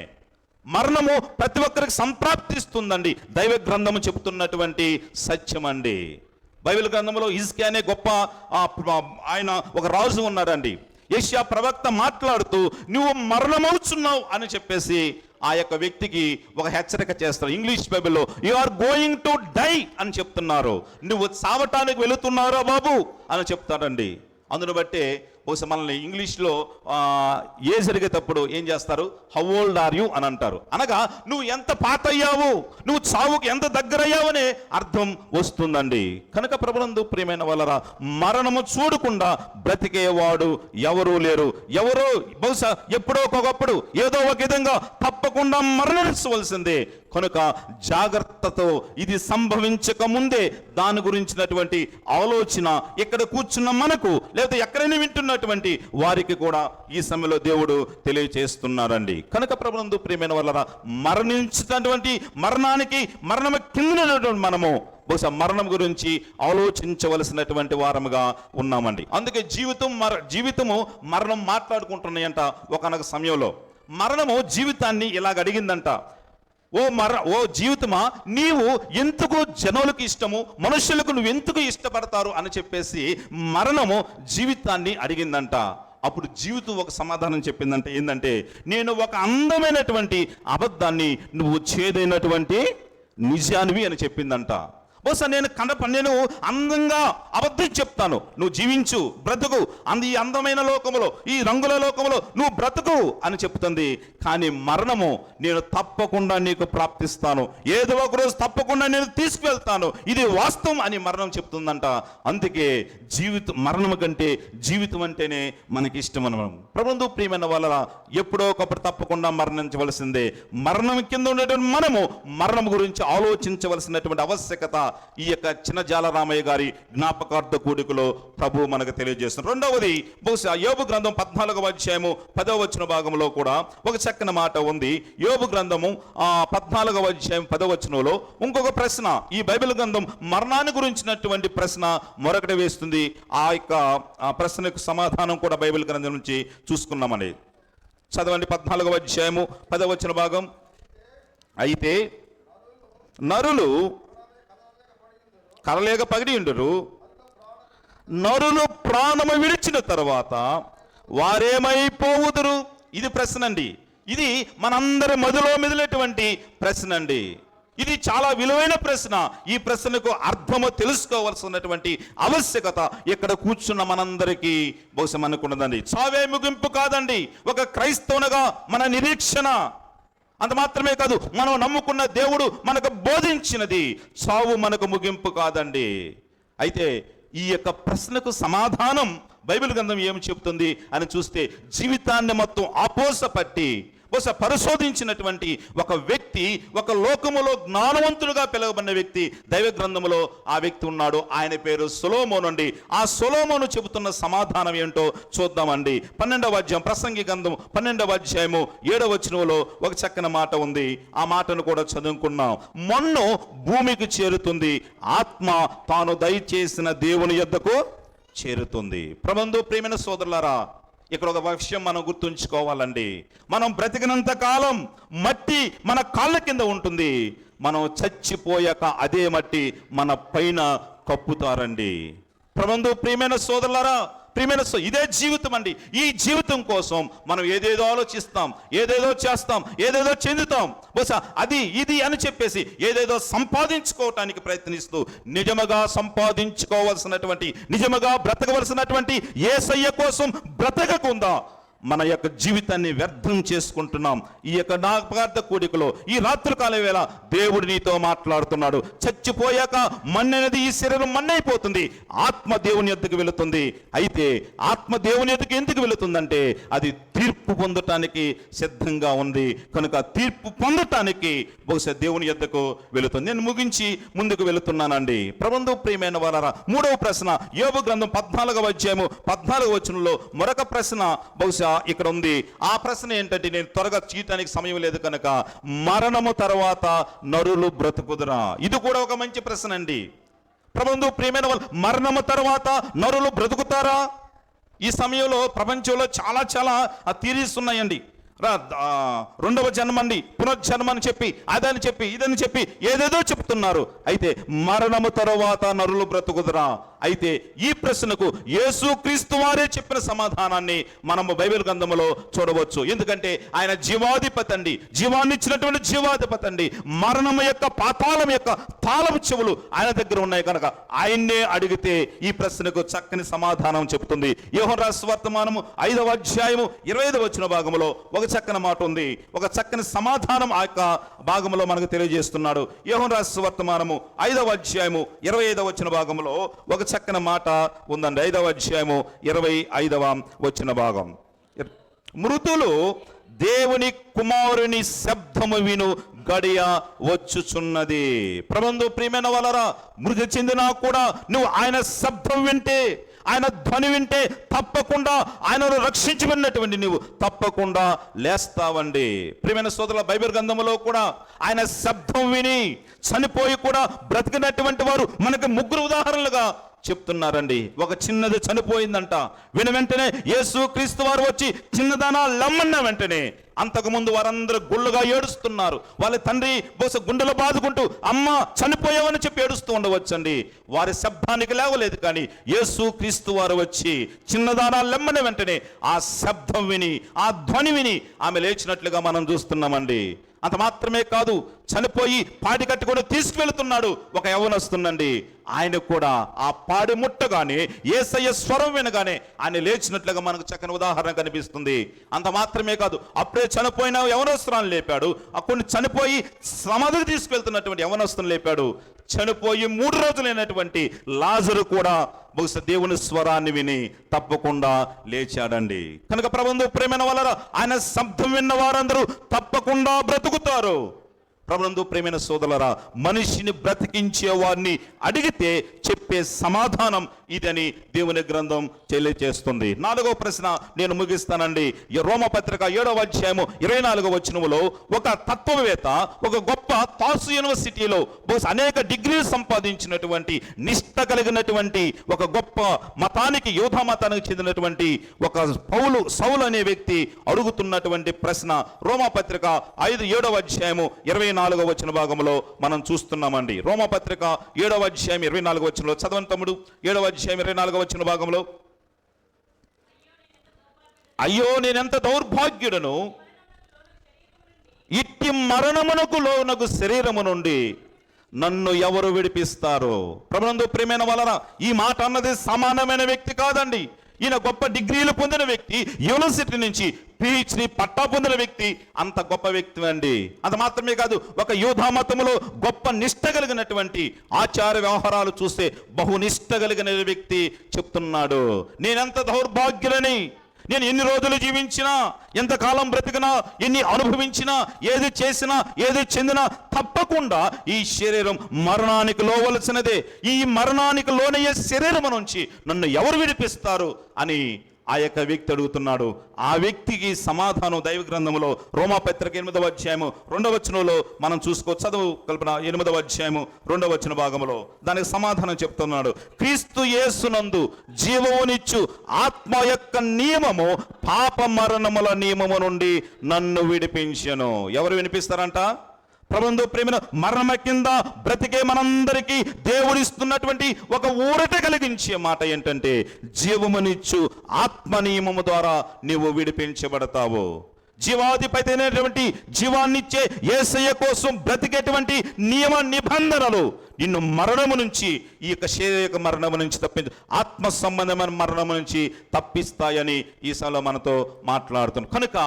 మరణము ప్రతి ఒక్కరికి సంప్రాప్తిస్తుందండి. దైవ గ్రంథము చెబుతున్నటువంటి సత్యం అండి. బైబిల్ గ్రంథంలో హిజ్కియా అనే గొప్ప ఆయన ఒక రాజు ఉన్నాడండి. యెషయా ప్రవక్త మాట్లాడుతూ నువ్వు మరణమవుతున్నావు అని చెప్పేసి ఆ యొక్క వ్యక్తికి ఒక హెచ్చరిక చేస్తారు. ఇంగ్లీష్ బైబిల్లో you are going to die అని చెప్తున్నారు. నువ్వు చావటానికి వెళుతున్నారా బాబు అని చెప్తాడండి. అందును బట్టే బహుశా మనల్ని ఇంగ్లీష్లో ఏజ్ జరిగేటప్పుడు ఏం చేస్తారు? హౌ ఓల్డ్ ఆర్ యూ అని అంటారు. అనగా నువ్వు ఎంత పాత అయ్యావు, నువ్వు చావుకి ఎంత దగ్గరయ్యావనే అర్థం వస్తుందండి. కనుక ప్రభునందు ప్రియమైన వాళ్ళరా, మరణము చూడకుండా బ్రతికేవాడు ఎవరూ లేరు. ఎవరో బహుశా ఎప్పుడో ఒకప్పుడు ఏదో ఒక విధంగా తప్పకుండా మరణించవలసిందే. కనుక జాగ్రత్తతో, ఇది సంభవించక ముందే దాని గురించినటువంటి ఆలోచన ఇక్కడ కూర్చున్న మనకు, లేదా ఎక్కడైనా వింటున్నటువంటి వారికి కూడా ఈ సమయంలో దేవుడు తెలియచేస్తున్నారండి. కనుక ప్రభునందు ప్రియమైన వాళ్ళరా, మరణించినటువంటి మరణము కింద మనము బహుశా మరణం గురించి ఆలోచించవలసినటువంటి వారముగా ఉన్నామండి. అందుకే జీవితము మరణం మాట్లాడుకుంటున్నాయంట. ఒకనొక సమయంలో మరణము జీవితాన్ని ఇలాగ అడిగిందంట, ఓ జీవితమా, నీవు ఎందుకు జనులకు ఇష్టము, మనుషులకు నువ్వు ఎందుకు ఇష్టపడతారు అని చెప్పేసి మరణము జీవితాన్ని అడిగిందంట. అప్పుడు జీవితం ఒక సమాధానం చెప్పిందంటే ఏంటంటే, నేను ఒక అందమైనటువంటి అబద్ధాన్ని, నువ్వు చేదైనటువంటి నిజానివి అని చెప్పిందంట. బహుశా నేను అందంగా అబద్ధం చెప్తాను, నువ్వు జీవించు, బ్రతుకు, ఈ అందమైన లోకములో, ఈ రంగుల లోకములో నువ్వు బ్రతుకు అని చెప్తుంది. కానీ మరణము, నేను తప్పకుండా నీకు ప్రాప్తిస్తాను, ఏదో ఒక రోజు తప్పకుండా నేను తీసుకువెళ్తాను, ఇది వాస్తవం అని మరణం చెప్తుందంట. అందుకే మరణం కంటే జీవితం అంటేనే మనకి ఇష్టం అన్నమాట. ప్రభునందు ప్రియమైన వాళ్ళ, ఎప్పుడో ఒకప్పుడు తప్పకుండా మరణించవలసిందే. మరణం కింద ఉండేటువంటి మనము మరణం గురించి ఆలోచించవలసినటువంటి ఆవశ్యకత ఈ యొక్క చిన్నజాల రామయ్య గారి జ్ఞాపకార్థ కూడికలో ప్రభు మనకు తెలియజేస్తున్నారు. రెండవది, బహుశా యోబు గ్రంథం 14వ అధ్యాయము 10వ వచన భాగంలో కూడా ఒక చక్కని మాట ఉంది. యోబు గ్రంథము 14వ అధ్యాయం 10వ వచనంలో ఇంకొక ప్రశ్న, ఈ బైబిల్ గ్రంథం మరణాన్ని గురించినటువంటి ప్రశ్న మరొకటి వేస్తుంది. ఆ యొక్క ప్రశ్నకు సమాధానం కూడా బైబిల్ గ్రంథం నుంచి చూసుకున్నామని. చదవండి 14వ అధ్యాయము 10వ వచన భాగం. అయితే నరులు కలలేక పగిడి ఉండురు, నరులు ప్రాణము విడిచిన తర్వాత వారేమైపోవుదురు. ఇది ప్రశ్న అండి. ఇది మనందరి మదిలో మెదిలేటువంటి ప్రశ్న అండి. ఇది చాలా విలువైన ప్రశ్న. ఈ ప్రశ్నకు అర్థము తెలుసుకోవాల్సినటువంటి ఆవశ్యకత ఇక్కడ కూర్చున్న మనందరికీ బహుశా మనకున్నదండి. చావే ముగింపు కాదండి. ఒక క్రైస్తవునిగా మన నిరీక్షణ అంత మాత్రమే కాదు, మనం నమ్ముకున్న దేవుడు మనకు బోధించినది చావు మనకు ముగింపు కాదండి. అయితే ఈ యొక్క ప్రశ్నకు సమాధానం బైబిల్ గ్రంథం ఏమి చెబుతుంది అని చూస్తే, జీవితాన్ని మొత్తం ఆపోసపట్టి బహుశా పరిశోధించినటువంటి ఒక వ్యక్తి, ఒక లోకములో జ్ఞానవంతుడుగా పిలువబడిన వ్యక్తి దైవ గ్రంథములో ఆ వ్యక్తి ఉన్నాడు. ఆయన పేరు సొలొమోను అండి. ఆ సొలొమోను చెబుతున్న సమాధానం ఏంటో చూద్దామండి. 12వ అధ్యాయం, ప్రసంగి గ్రంథం 12వ అధ్యాయము 7వ వచనంలో ఒక చక్కని మాట ఉంది. ఆ మాటను కూడా చదువుకున్నాం. మన్ను భూమికి చేరుతుంది, ఆత్మ తాను దయచేసిన దేవుని యొద్దకు చేరుతుంది. ప్రభునందు ప్రియమైన సోదరులారా, ఇక్కడ ఒక విషయం మనం గుర్తుంచుకోవాలండి. మనం బ్రతికినంత కాలం మట్టి మన కాళ్ళ కింద ఉంటుంది. మనం చచ్చిపోయాక అదే మట్టి మన పైన కప్పుతారండి. ప్రభునందు ప్రియమైన సోదరులారా, ఇదే జీవితం అండి. ఈ జీవితం కోసం మనం ఏదేదో ఆలోచిస్తాం, ఏదేదో చేస్తాం, ఏదేదో చెందుతాం. బహుశా అది ఇది అని చెప్పేసి ఏదేదో సంపాదించుకోవటానికి ప్రయత్నిస్తూ నిజముగా సంపాదించుకోవాల్సినటువంటి, నిజముగా బ్రతకవలసినటువంటి యేసయ్య కోసం బ్రతకకుండా మన యొక్క జీవితాన్ని వ్యర్థం చేసుకుంటున్నాం. ఈ యొక్క నాగార్థ కూడికలో ఈ రాత్రికాల వేళ దేవుడు నీతో మాట్లాడుతున్నాడు. చచ్చిపోయాక మన్ననేది ఈ శరీరం మన్నైపోతుంది, ఆత్మ దేవుని యొద్దకు వెళుతుంది. అయితే ఆత్మ దేవుని యొద్దకు ఎందుకు వెళుతుందంటే అది తీర్పు పొందటానికి సిద్ధంగా ఉంది కనుక తీర్పు పొందటానికి బహుశా దేవుని యొద్దకు వెళుతుంది. నేను ముగించి ముందుకు వెళుతున్నానండి. ప్రభునందు ప్రియమైన వారరా, మూడవ ప్రశ్న యోబు గ్రంథం 14వ అధ్యాయము 14వ వచనంలో మరొక ప్రశ్న బహుశా ఇక్కడ ఉంది. ఆ ప్రశ్న ఏంటంటే, నేను త్వరగా చీయటానికి సమయం లేదు కనుక, మరణము తర్వాత నరులు బ్రతుకుదురా? ఇది కూడా ఒక మంచి ప్రశ్న అండి. ప్రభునందు ప్రియమైన వాళ్ళు, మరణము తర్వాత నరులు బ్రతుకుతారా? ఈ సమయంలో ప్రపంచంలో చాలా థియరీస్ ఉన్నాయండి. రెండవ జన్మండి, పునర్జన్మని చెప్పి, అదని చెప్పి, ఇదని చెప్పి ఏదేదో చెప్తున్నారు. అయితే మరణము తరువాత నరులు బ్రతుకుదురా? అయితే ఈ ప్రశ్నకు యేసుక్రీస్తు వారే చెప్పిన సమాధానాన్ని మనము బైబిల్ గ్రంథంలో చూడవచ్చు. ఎందుకంటే ఆయన జీవాధిపతి అండి, జీవాన్ని ఇచ్చినటువంటి జీవాధిపతి అండి. మరణము యొక్క, పాతాళం యొక్క తాళపు చెవులు ఆయన దగ్గర ఉన్నాయి కనుక ఆయన్నే అడిగితే ఈ ప్రశ్నకు చక్కని సమాధానం చెప్తుంది. యోహాను రాసిన వర్తమానము 5వ అధ్యాయము 25వ వచన భాగంలో ఒక చక్కని మాట ఉంది, ఒక చక్కని సమాధానం ఆ యొక్క భాగంలో మనకు తెలియజేస్తున్నాడు. యోహాను రాసిన వర్తమానము 5వ అధ్యాయము 25వ వచన భాగంలో ఒక చక్కని మాట ఉందండి. 5వ అధ్యాయము 25వ వచన భాగం, మృతులు దేవుని కుమారుని శబ్దము విను గడియ వచ్చుచున్నది. ప్రభునందు ప్రియమైన వాళ్ళరా, మృతి చెందినా కూడా నువ్వు ఆయన శబ్దం వింటే, ఆయన ధ్వని వింటే తప్పకుండా ఆయనను రక్షించబడినటువంటి నువ్వు తప్పకుండా లేస్తావండి. ప్రియమైన సోదరుల, బైబిల్ గ్రంథంలో కూడా ఆయన శబ్దం విని చనిపోయి కూడా బ్రతికినటువంటి వారు మనకు 3 ఉదాహరణలుగా చెప్తున్నారండి. ఒక చిన్నది చనిపోయిందంట, వెంటనే యేసుక్రీస్తు వారు వచ్చి చిన్నదానా లమ్మన్న వెంటనే అంతకుముందు వారందరూ గుళ్ళుగా ఏడుస్తున్నారు. వాళ్ళ తండ్రి బహుశా గుండెలు బాదుకుంటూ అమ్మ చనిపోయావని చెప్పి ఏడుస్తూ ఉండవచ్చండి. వారి శబ్దానికి లేవలేదు, కానీ యేసుక్రీస్తు వారు వచ్చి చిన్నదానా లెమ్మని వెంటనే ఆ శబ్దం విని, ఆ ధ్వని విని ఆమె లేచినట్లుగా మనం చూస్తున్నామండి. అంత మాత్రమే కాదు, చనిపోయి పాడి కట్టుకొని తీసుకువెళుతున్నాడు ఒక యవ్వనస్తున్నండి. ఆయన కూడా ఆ పాడి ముట్టగానే, యేసయ్య స్వరం వినగానే ఆయన లేచినట్లుగా మనకు చక్కని ఉదాహరణ కనిపిస్తుంది. అంత మాత్రమే కాదు, అప్పుడే చనిపోయిన యవ్వనస్తురాలను లేపాడు. కొన్ని చనిపోయి సమాధికి తీసుకెళ్తున్నటువంటి యవ్వనస్తుని లేపాడు. చనిపోయి 3 రోజులైనటువంటి లాజరు కూడా బహుశా దేవుని స్వరాన్ని విని తప్పకుండా లేచాడండి. కనుక ప్రభునందు ప్రేమైన వాళ్ళరా, ఆయన శబ్దం విన్న వారందరూ తప్పకుండా బ్రతుకుతారు. ప్రభునందు ప్రేమైన సోదరులారా, మనిషిని బ్రతికించే వారిని అడిగితే చెప్పే సమాధానం ఇదని దేవుని గ్రంథం తెలియజేస్తుంది. 4వ ప్రశ్న నేను ముగిస్తానండి. రోమపత్రిక 7వ అధ్యాయము 24వ వచనములో ఒక తత్వవేత్త, ఒక గొప్ప తాసు యూనివర్సిటీలో బహుశా అనేక డిగ్రీలు సంపాదించినటువంటి, నిష్ఠ కలిగినటువంటి, ఒక గొప్ప మతానికి, యూదా మతానికి చెందినటువంటి ఒక సౌలు అనే వ్యక్తి అడుగుతున్నటువంటి ప్రశ్న రోమపత్రిక 7వ అధ్యాయము 24వ వచన భాగంలో మనం చూస్తున్నామండి. రోమపత్రిక 7వ అధ్యాయం 24వ వచనంలో చదవండి తమ్ముడు. 7వ అధ్యాయం 24వ వచన భాగంలో, అయ్యో నేనెంత దౌర్భాగ్యుడను, ఇట్టి మరణమునకు లోనగు శరీరము నుండి నన్ను ఎవరు విడిపిస్తారు? ప్రభునందు ప్రియమైన వాళ్ళరా, ఈ మాట అన్నది సామాన్యమైన వ్యక్తి కాదండి. ఈయన గొప్ప డిగ్రీలు పొందిన వ్యక్తి, యూనివర్సిటీ నుంచి PhD పట్టా పొందిన వ్యక్తి, అంత గొప్ప వ్యక్తి అండి. అంత మాత్రమే కాదు, ఒక యూదా మతములో గొప్ప నిష్ఠ కలిగినటువంటి, ఆచార వ్యవహారాలు చూస్తే బహునిష్ఠ కలిగిన వ్యక్తి చెప్తున్నాడు, నేనెంత దౌర్భాగ్యులని, నేను ఎన్ని రోజులు జీవించినా, ఎంతకాలం బ్రతికినా, ఎన్ని అనుభవించినా, ఏది చేసినా, ఏది చెందినా తప్పకుండా ఈ శరీరం మరణానికి లోవలసినదే. ఈ మరణానికి లోనయ్యే శరీరం నుంచి నన్ను ఎవరు విడిపిస్తారు అని ఆ యొక్క వ్యక్తి అడుగుతున్నాడు. ఆ వ్యక్తికి సమాధానం దైవ గ్రంథంలో రోమాపత్రిక 8వ అధ్యాయము 2వ వచనంలో మనం చూసుకోవచ్చు. చదువు కల్పన 8వ అధ్యాయము 2వ వచన భాగంలో దానికి సమాధానం చెప్తున్నాడు. క్రీస్తు యేసునందు జీవమునిచ్చు ఆత్మ యొక్క నియమము పాప మరణముల నియమము నుండి నన్ను విడిపించెను. ఎవరు వినిపిస్తారంట? ప్రభునందు ప్రేమ మరణం కింద బ్రతికే మనందరికీ దేవుడిస్తున్నటువంటి ఒక ఊరట కలిగించే మాట ఏంటంటే, జీవమునిచ్చు ఆత్మ నియమము ద్వారా నీవు విడిపించబడతావు. జీవాధిపతి అయినటువంటి జీవాన్నిచ్చే యేసయ్య కోసం బ్రతికేటువంటి నియమ నిబంధనలు నిన్ను మరణము నుంచి, ఈ యొక్క శారీరక మరణము నుంచి తప్పించు, ఆత్మ సంబంధమైన మరణము నుంచి తప్పిస్తాయని ఈ సభలో మనతో మాట్లాడుతున్నాం. కనుక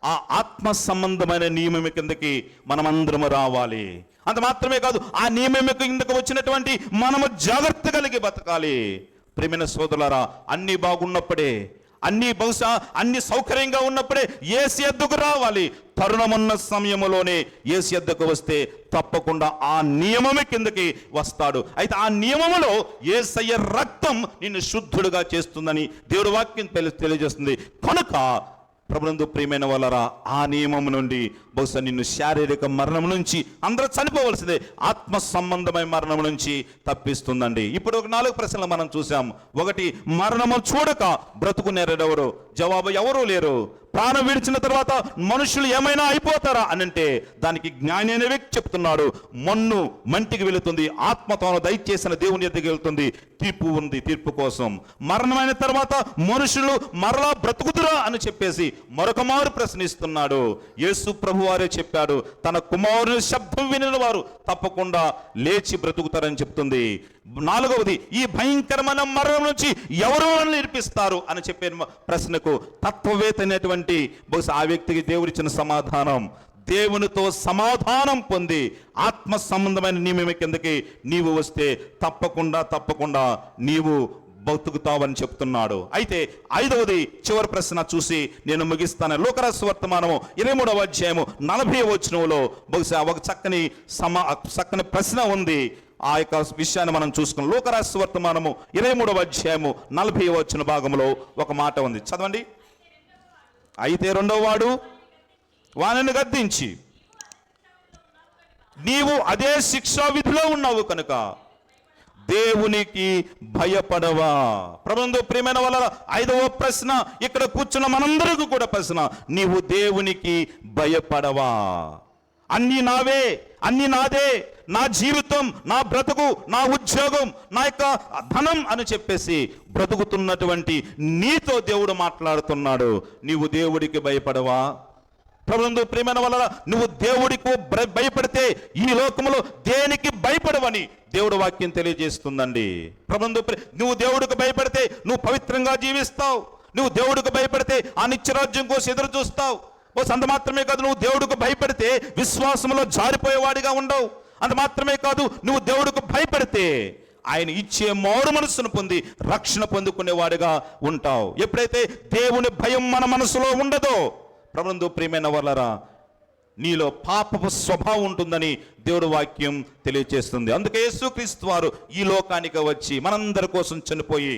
ఆ ఆత్మ సంబంధమైన నియమం కిందకి మనమందరము రావాలి. అంత మాత్రమే కాదు, ఆ నియమం కిందకు వచ్చినటువంటి మనము జాగ్రత్త కలిగి బతకాలి. ప్రియమైన సోదరులారా, అన్నీ బాగున్నప్పుడే, బహుశా అన్ని సౌకర్యంగా ఉన్నప్పుడే యేసు యొద్దకు రావాలి. తరుణమున్న సమయంలోనే యేసు యొద్దకు వస్తే తప్పకుండా ఆ నియమమే కిందకి వస్తాడు. అయితే ఆ నియమములో యేసయ్య రక్తం నిన్ను శుద్ధుడుగా చేస్తుందని దేవుడి వాక్యం తెలియజేస్తుంది. కనుక ప్రభునందు ప్రియమైన వాళ్ళరా, ఆ నియమం నుండి బహుశా నిన్ను శారీరక మరణం నుంచి, అందరూ చనిపోవలసిందే, ఆత్మ సంబంధమైన మరణం నుంచి తప్పిస్తుందండి. ఇప్పుడు ఒక 4 ప్రశ్నలు మనం చూసాం. 1, మరణము చూడక బ్రతుకు నేరెవరు? జవాబు ఎవరూ లేరు. ప్రాణం విడిచిన తర్వాత మనుషులు ఏమైనా అయిపోతారా అని అంటే దానికి జ్ఞాని అనే వ్యక్తి చెప్తున్నాడు, మన్ను మంటికి వెళుతుంది, ఆత్మ తాను దయచేసిన దేవుని ఎద్దకు వెళ్తుంది, తీర్పు ఉంది, తీర్పు కోసం. మరణమైన తర్వాత మనుషులు మరలా బ్రతుకుతురా అని చెప్పేసి మరొక మారు ప్రశ్నిస్తున్నాడు. యేసు ప్రభు వారే చెప్పాడు, తన కుమారుని శబ్దం వినిన వారు తప్పకుండా లేచి బ్రతుకుతారని చెప్తుంది. 4వది, ఈ భయంకరమైన మరణం నుంచి ఎవరు నిర్పిస్తారు అని చెప్పే ప్రశ్నకు తత్వవేత్త అనేటువంటి బహుశా ఆ వ్యక్తికి దేవుడిచ్చిన సమాధానం, దేవునితో సమాధానం పొంది ఆత్మ సంబంధమైన నియమం కిందకి నీవు వస్తే తప్పకుండా నీవు బతుకుతావని చెప్తున్నాడు. అయితే 5వది చివరి ప్రశ్న చూసి నేను ముగిస్తాను. లూకాసు వర్తమానము 23వ అధ్యాయము 40వ వచనంలో బహుశా ఒక చక్కని ప్రశ్న ఉంది. ఆ యొక్క విషయాన్ని మనం చూసుకున్నాం. లూకాసు వర్తమానము 23వ అధ్యాయము 40వ వచన భాగంలో ఒక మాట ఉంది, చదవండి. అయితే 2వ వాడు వానిని గద్దించి, నీవు అదే శిక్షా విధిలో ఉన్నావు కనుక దేవునికి భయపడవా? ప్రభునందు ప్రియమైన వాళ్ళ 5వ ప్రశ్న, ఇక్కడ కూర్చున్న మనందరికీ కూడా ప్రశ్న, నీవు దేవునికి భయపడవా? అన్నీ నావే, అన్నీ నాదే, నా జీవితం, నా బ్రతుకు, నా ఉద్యోగం, నా యొక్క ధనం అని చెప్పేసి బ్రతుకుతున్నటువంటి నీతో దేవుడు మాట్లాడుతున్నాడు. నీవు దేవుడికి భయపడవా? ప్రభునందు ప్రియమైన వల్ల నువ్వు దేవుడికి భయపడితే ఈ లోకంలో దేనికి భయపడవని దేవుడు వాక్యం తెలియజేస్తుందండి. ప్రభునందు నువ్వు దేవుడికి భయపడితే నువ్వు పవిత్రంగా జీవిస్తావు. నువ్వు దేవుడికి భయపడితే ఆ నిత్యరాజ్యం కోసం ఎదురు చూస్తావు. అంత మాత్రమే కాదు, నువ్వు దేవుడికి భయపడితే విశ్వాసంలో జారిపోయేవాడిగా ఉండవు. అంత మాత్రమే కాదు, నువ్వు దేవుడికి భయపడితే ఆయన ఇచ్చే మారు మనస్సును పొంది రక్షణ పొందుకునేవాడిగా ఉంటావు. ఎప్పుడైతే దేవుని భయం మన మనసులో ఉండదో ప్రభునందు ప్రియమైన వాళ్ళరా, నీలో పాపపు స్వభావం ఉంటుందని దేవుడు వాక్యం తెలియజేస్తుంది. అందుకే యేసుక్రీస్తు వారు ఈ లోకానికి వచ్చి మనందరి కోసం చనిపోయి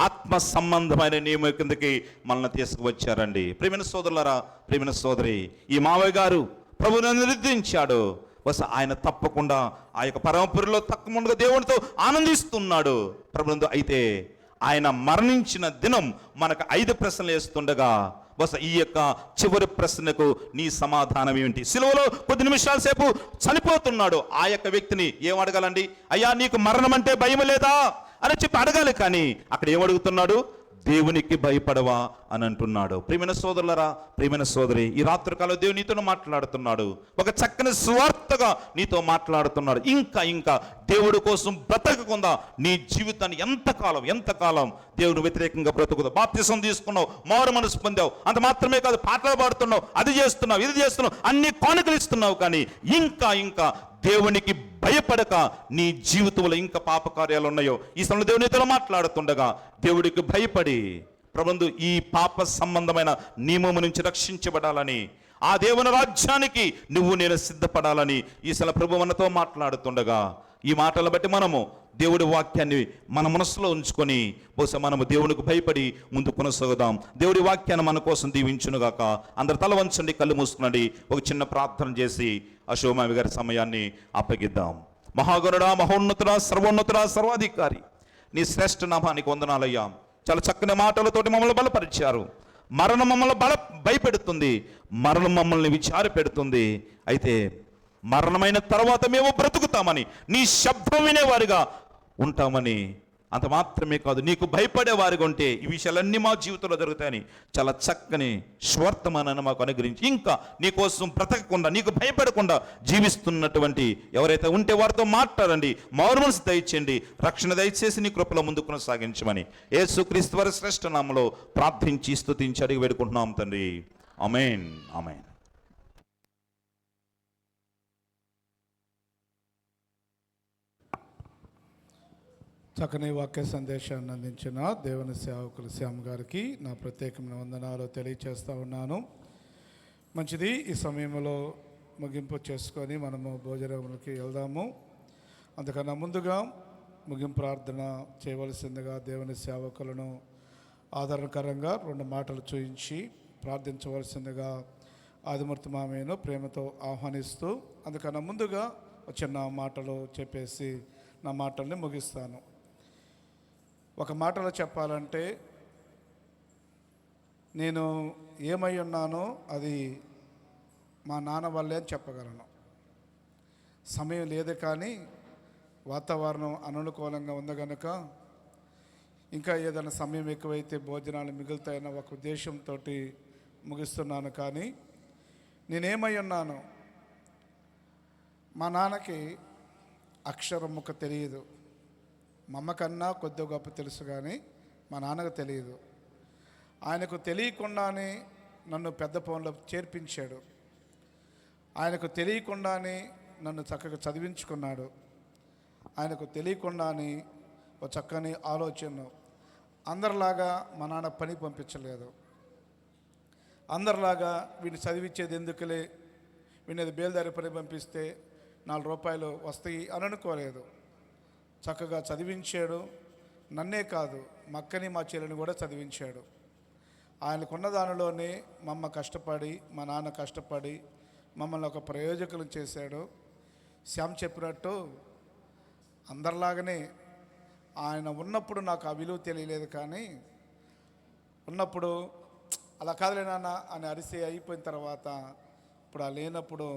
ఆత్మ సంబంధమైన నియమం కిందకి మనల్ని తీసుకువచ్చారండి. ప్రియమైన సోదరులారా, ప్రియమైన సోదరి, ఈ మావయ్య గారు ప్రభువును నిర్దించాడు. ఆయన తప్పకుండా ఆ యొక్క పరమపురిలో తక్కువ దేవునితో ఆనందిస్తున్నాడు ప్రభునందు. అయితే ఆయన మరణించిన దినం మనకు 5 ప్రశ్నలు వేస్తుండగా ఈ యొక్క చివరి ప్రశ్నకు నీ సమాధానం ఏమిటి? సిలువలో కొద్ది నిమిషాల సేపు చనిపోతున్నాడు. ఆ యొక్క వ్యక్తిని ఏం అడగాలండి? అయ్యా, నీకు మరణం అంటే భయం లేదా అని చెప్పి అడగాలి. కానీ అక్కడ ఏమడుగుతున్నాడు? దేవునికి భయపడవా అని అంటున్నాడు. ప్రియమైన సోదరులరా, ప్రియమైన సోదరి, ఈ రాత్రికాలం దేవుడు నీతో మాట్లాడుతున్నాడు. ఒక చక్కని స్వార్థగా నీతో మాట్లాడుతున్నాడు. ఇంకా దేవుడి కోసం బ్రతకకుండా నీ జీవితాన్ని ఎంతకాలం దేవుని వ్యతిరేకంగా బ్రతుకుతావు. బాప్తిసం తీసుకున్నావు, మారు మనసు పొందావు, అంత మాత్రమే కాదు, పాటలు పాడుతున్నావు, అది చేస్తున్నావు, ఇది చేస్తున్నావు, అన్ని కానుకలు ఇస్తున్నావు. కానీ ఇంకా దేవునికి భయపడక నీ జీవితంలో ఇంకా పాపకార్యాలు ఉన్నాయో ఈ సమయంలో దేవునితో మాట్లాడుతుండగా దేవుడికి భయపడి ప్రభుందు ఈ పాప సంబంధమైన నియమము నుంచి రక్షించబడాలని, ఆ దేవుని రాజ్యానికి నువ్వు నేను సిద్ధపడాలని ఈ సల ప్రభు మనతో మాట్లాడుతుండగా ఈ మాటలను బట్టి మనము దేవుడి వాక్యాన్ని మన మనసులో ఉంచుకొని బహుశా మనము దేవునికి భయపడి ముందు కొనసాగుదాం. దేవుడి వాక్యాన్ని మన కోసం దీవించునుగాక. అందరు తల వంచండి, కళ్ళు మూసుకునండి. ఒక చిన్న ప్రార్థన చేసి అశోమావి గారి సమయాన్ని అప్పగిద్దాం. మహాగరుడా, మహోన్నతుడా, సర్వోన్నతుడా, సర్వాధికారి, నీ శ్రేష్ఠ నామానికి వందనాలయ్యా. చాలా చక్కని మాటలతోటి మమ్మల్ని బలపరిచారు. మరణం మమ్మల్ని భయపెడుతుంది, మరణం మమ్మల్ని విచార పెడుతుంది. అయితే మరణమైన తర్వాత మేము బ్రతుకుతామని, నీ శబ్దం వినేవారిగా ఉంటామని. అంత మాత్రమే కాదు, నీకు భయపడేవారిగా ఉంటే ఈ విషయాలన్నీ మా జీవితంలో జరుగుతాయని చాలా చక్కని స్వార్థమానాన్ని మాకు అనుగ్రహించి, ఇంకా నీకోసం బ్రతకకుండా, నీకు భయపడకుండా జీవిస్తున్నటువంటి ఎవరైతే ఉంటే వారితో మాట్లాడండి, మారు మనసు దయచేయండి, రక్షణ దయచేసి నీ కృపలో ముందు కొనసాగించమని యేసుక్రీస్తు వారి శ్రేష్ఠ నామములో ప్రార్థించి స్తుతించి అడిగి వేడుకుంటున్నాం తండ్రి. ఆమేన్, ఆమేన్. చక్కని వాక్య సందేశాన్ని అందించిన దేవుని సేవకులు శ్యామ్ గారికి నా ప్రత్యేకమైన వందనాలు తెలియచేస్తూ ఉన్నాను. మంచిది, ఈ సమయంలో ముగింపు చేసుకొని మనము భోజనములకి వెళ్దాము. అందుకన్నా ముందుగా ముగింపు ప్రార్థన చేయవలసిందిగా దేవుని సేవకులను ఆదరణకరంగా 2 మాటలు చూయించి ప్రార్థించవలసిందిగా ఆదిమూర్తి మామయ్యను ప్రేమతో ఆహ్వానిస్తూ, అందుకన్నా ముందుగా చిన్న మాటలు చెప్పేసి నా మాటల్ని ముగిస్తాను. ఒక మాటలో చెప్పాలంటే, నేను ఏమై ఉన్నానో అది మా నాన్న వల్లే అని చెప్పగలను. సమయం లేదు కానీ వాతావరణం అననుకూలంగా ఉంది కనుక ఇంకా ఏదైనా సమయం ఎక్కువైతే భోజనాలు మిగులుతాయన్న ఒక ఉద్దేశంతో ముగిస్తున్నాను. కానీ నేనేమై ఉన్నాను, మా నాన్నకి అక్షరం ముక్క తెలియదు. మా అమ్మ కన్నా కొద్ది గొప్ప తెలుసు కానీ మా నాన్నకు తెలియదు. ఆయనకు తెలియకుండానే నన్ను పెద్ద పనులు చేర్పించాడు. ఆయనకు తెలియకుండానే నన్ను చక్కగా చదివించుకున్నాడు. ఆయనకు తెలియకుండానే ఒక చక్కని ఆలోచన. అందరిలాగా మా నాన్న పని పంపించలేదు. అందరిలాగా వీడిని చదివించేది ఎందుకులే, వీడిని బేల్దారి పని పంపిస్తే 4 రూపాయలు వస్తాయి అని అనుకోలేదు. చక్కగా చదివించాడు. నన్నే కాదు, మా అక్కని మా చెల్లిని కూడా చదివించాడు. ఆయనకున్న దానిలోనే మా అమ్మ కష్టపడి, మా నాన్న కష్టపడి మమ్మల్ని ఒక ప్రయోజకులను చేశాడు. శ్యామ్ చెప్పినట్టు అందరిలాగానే ఆయన ఉన్నప్పుడు నాకు ఆ విలువ తెలియలేదు. కానీ ఉన్నప్పుడు అలా కాదులే నాన్న అని అరిసి అయిపోయిన తర్వాత ఇప్పుడు ఆ లేనప్పుడు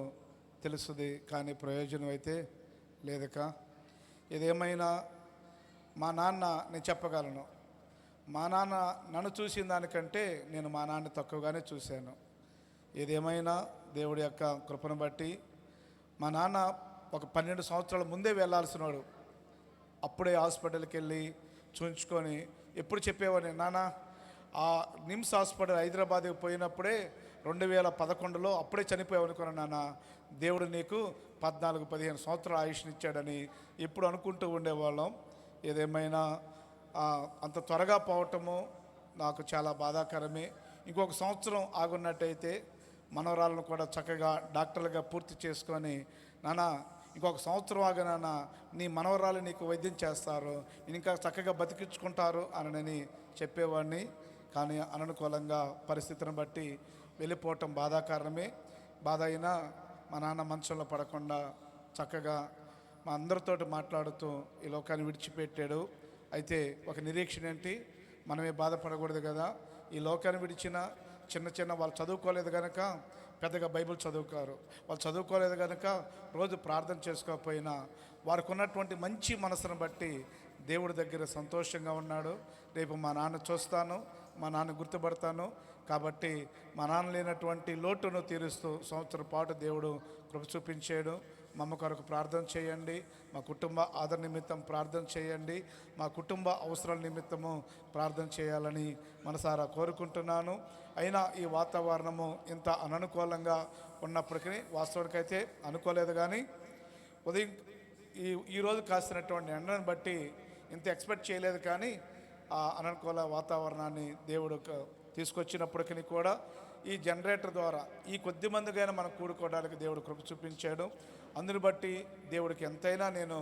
తెలుస్తుంది. కానీ ప్రయోజనం అయితే లేదక. ఏదేమైనా మా నాన్న, నేను చెప్పగలను, మా నాన్న నన్ను చూసిన దానికంటే నేను మా నాన్న తక్కువగానే చూశాను. ఏదేమైనా దేవుడి యొక్క కృపను బట్టి మా నాన్న ఒక 12 సంవత్సరాల ముందే వెళ్ళాల్సినాడు. అప్పుడే హాస్పిటల్కి వెళ్ళి చూయించుకొని ఎప్పుడు చెప్పేవాడిని, నాన్న ఆ నిమ్స్ హాస్పిటల్ హైదరాబాద్కి పోయినప్పుడే 2011లో అప్పుడే చనిపోయావు అనుకున్నాను నాన్న. దేవుడు నీకు 14-15 సంవత్సరాల ఆయుష్నిచ్చాడని ఎప్పుడు అనుకుంటూ ఉండేవాళ్ళం. ఏదేమైనా అంత త్వరగా పోవటము నాకు చాలా బాధాకరమే. ఇంకొక సంవత్సరం ఆగున్నట్టయితే మనవరాలను కూడా చక్కగా డాక్టర్లుగా పూర్తి చేసుకొని, నాన్న ఇంకొక సంవత్సరం ఆగనా నీ మనవరాలు నీకు వైద్యం చేస్తారు, ఇంకా చక్కగా బతికించుకుంటారు అని చెప్పేవాడిని. కానీ అననుకూలంగా పరిస్థితిని బట్టి వెళ్ళిపోవటం బాధాకరమే. బాధ అయినా మా నాన్న మంచంలో పడకుండా చక్కగా మా అందరితోటి మాట్లాడుతూ ఈ లోకాన్ని విడిచిపెట్టాడు. అయితే ఒక నిరీక్షణ ఏంటి, మనమే బాధపడకూడదు కదా. ఈ లోకాన్ని విడిచిన చిన్న వాళ్ళు చదువుకోలేదు కనుక పెద్దగా బైబిల్ చదువుకోరు. వాళ్ళు చదువుకోలేదు కనుక రోజు ప్రార్థన చేసుకోకపోయినా వారికి ఉన్నటువంటి మంచి మనసును బట్టి దేవుడి దగ్గర సంతోషంగా ఉన్నాడు. రేపు మా నాన్న చూస్తాను, మా నాన్న గుర్తుపడతాను. కాబట్టి మా నాన్న లేనటువంటి లోటును తీరుస్తూ సంవత్సరం పాటు దేవుడు కృప చూపించాడు. మా అమ్మ కొరకు ప్రార్థన చేయండి, మా కుటుంబ ఆదరణ నిమిత్తం ప్రార్థన చేయండి, మా కుటుంబ అవసరాల నిమిత్తము ప్రార్థన చేయాలని మనసారా కోరుకుంటున్నాను. అయినా ఈ వాతావరణము ఇంత అననుకూలంగా ఉన్నప్పటికీ, వాస్తవానికైతే అనుకోలేదు కానీ ఉదయం ఈరోజు కాసినటువంటి ఎండను బట్టి ఇంత ఎక్స్పెక్ట్ చేయలేదు. కానీ ఆ అననుకూల వాతావరణాన్ని దేవుడు తీసుకొచ్చినప్పటికీ కూడా ఈ జనరేటర్ ద్వారా ఈ కొద్ది మందికైనా మనం కూడుకోవడానికి దేవుడు కృప చూపించాడు. అందుని బట్టి దేవుడికి ఎంతైనా నేను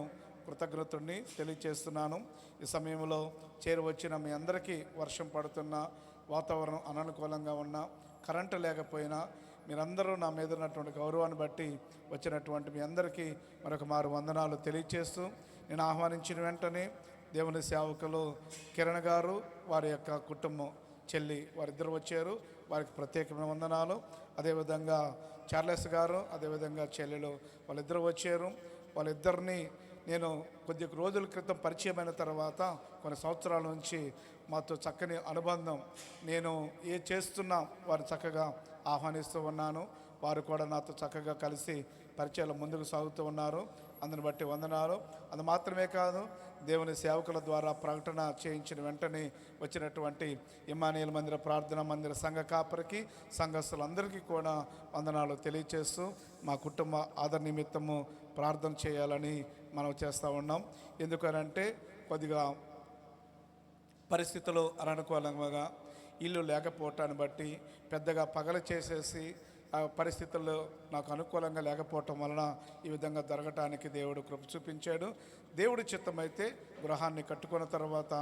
కృతజ్ఞతని తెలియచేస్తున్నాను. ఈ సమయంలో చేరువచ్చిన మీ అందరికీ వర్షం పడుతున్న వాతావరణం అననుకూలంగా ఉన్నా, కరెంటు లేకపోయినా మీరందరూ నా మీద ఉన్నటువంటి గౌరవాన్ని బట్టి వచ్చినటువంటి మీ అందరికీ మరొక మారు వందనాలు తెలియచేస్తూ, నేను ఆహ్వానించిన వెంటనే దేవుని సేవకులు కిరణ్ గారు, వారి యొక్క కుటుంబం చెల్లి వారిద్దరు వచ్చారు. వారికి ప్రత్యేకమైన వందనాలు. అదేవిధంగా చార్లెస్ గారు అదేవిధంగా చెల్లెలు వాళ్ళిద్దరూ వచ్చారు. వాళ్ళిద్దరిని నేను కొద్ది రోజుల క్రితం పరిచయమైన తర్వాత కొన్ని సంవత్సరాల నుంచి మాతో చక్కని అనుబంధం. నేను ఏ చేస్తున్నా వారు చక్కగా ఆహ్వానిస్తూ ఉన్నాను. వారు కూడా నాతో చక్కగా కలిసి పరిచయాలు ముందుకు సాగుతూ ఉన్నారు. అందుని బట్టి వందనాలు. అది మాత్రమే కాదు, దేవుని సేవకుల ద్వారా ప్రకటన చేయించిన వెంటనే వచ్చినటువంటి ఇమ్మానుయేల్ మందిర ప్రార్థనా మందిర సంఘ కాపరికి, సంఘస్థులందరికీ కూడా వందనాలు తెలియచేస్తూ మా కుటుంబ ఆదర నిమిత్తము ప్రార్థన చేయాలని మనం చేస్తూ ఉన్నాం. ఎందుకనంటే కొద్దిగా పరిస్థితులు అననుకూలంగా ఇల్లు లేకపోవటాన్ని బట్టి పెద్దగా పగల చేసేసి ఆ పరిస్థితుల్లో నాకు అనుకూలంగా లేకపోవటం వలన ఈ విధంగా జరగటానికి దేవుడు కృప చూపించాడు. దేవుడి చిత్తమైతే గృహాన్ని కట్టుకున్న తర్వాత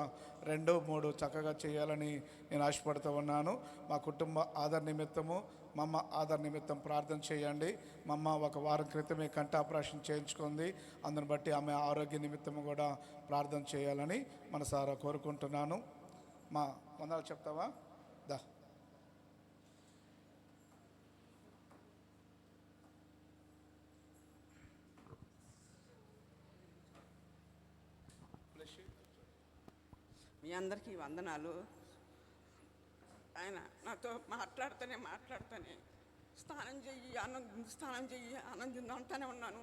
2, 3 చక్కగా చేయాలని నేను ఆశపడుతూ ఉన్నాను. మా కుటుంబ ఆదర నిమిత్తము, మా అమ్మ ఆదర నిమిత్తం ప్రార్థన చేయండి. మా అమ్మ ఒక వారం క్రితమే కంటి ఆపరేషన్ చేయించుకుంది. అందుని బట్టి ఆమె ఆరోగ్య నిమిత్తము కూడా ప్రార్థన చేయాలని మనసారా కోరుకుంటున్నాను. మా వందలు చెప్తావా? దా. మీ అందరికీ వందనాలు. ఆయన నాతో మాట్లాడుతూనే స్నానం చెయ్యి ఆనందం అంటానే ఉన్నాను.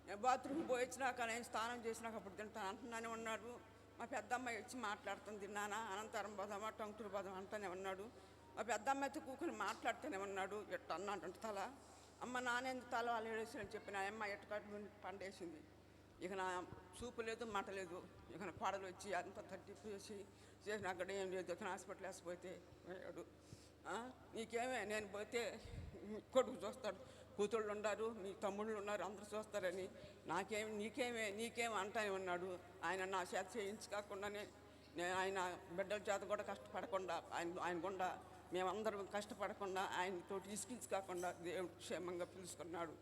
నేను బాత్రూమ్ పోయించినాక నేను స్నానం చేసినాక అప్పుడు తింటాను అంటున్నానే ఉన్నాడు. మా పెద్దమ్మాయి వచ్చి మాట్లాడుతుంది, నాన్న అనంతరం పోదామా టంకులు పోదామా అంటూనే ఉన్నాడు. మా పెద్దమ్మాయితో కూకుని మాట్లాడుతూనే ఉన్నాడు. ఎట్ట అన్నాడు తల, అమ్మ నానేందుకు తల వాళ్ళు ఏడేసి చెప్పిన అమ్మ ఎట్టుకట్టు పండేసింది. ఇక నా చూపు లేదు, మాట లేదు. ఇక నా కోడలు వచ్చి అంత తట్టిప్పేసి చేసిన అక్కడ ఏం లేదు. ఇక హాస్పిటల్ వేసిపోతే పోయాడు. నీకేమే నేను పోతే కొడుకు చూస్తాడు, కూతుళ్ళు ఉన్నారు, మీ తమ్ముళ్ళు ఉన్నారు, అందరూ చూస్తారని నీకేమే అంటానే ఉన్నాడు. ఆయన నా చేత చేయించుకోకుండానే నేను ఆయన బిడ్డల చేత కూడా కష్టపడకుండా ఆయన గుండా మేమందరం కష్టపడకుండా ఆయనతో ఇసుకించుకోకుండా దేవుడు క్షేమంగా పిలుచుకున్నాడు.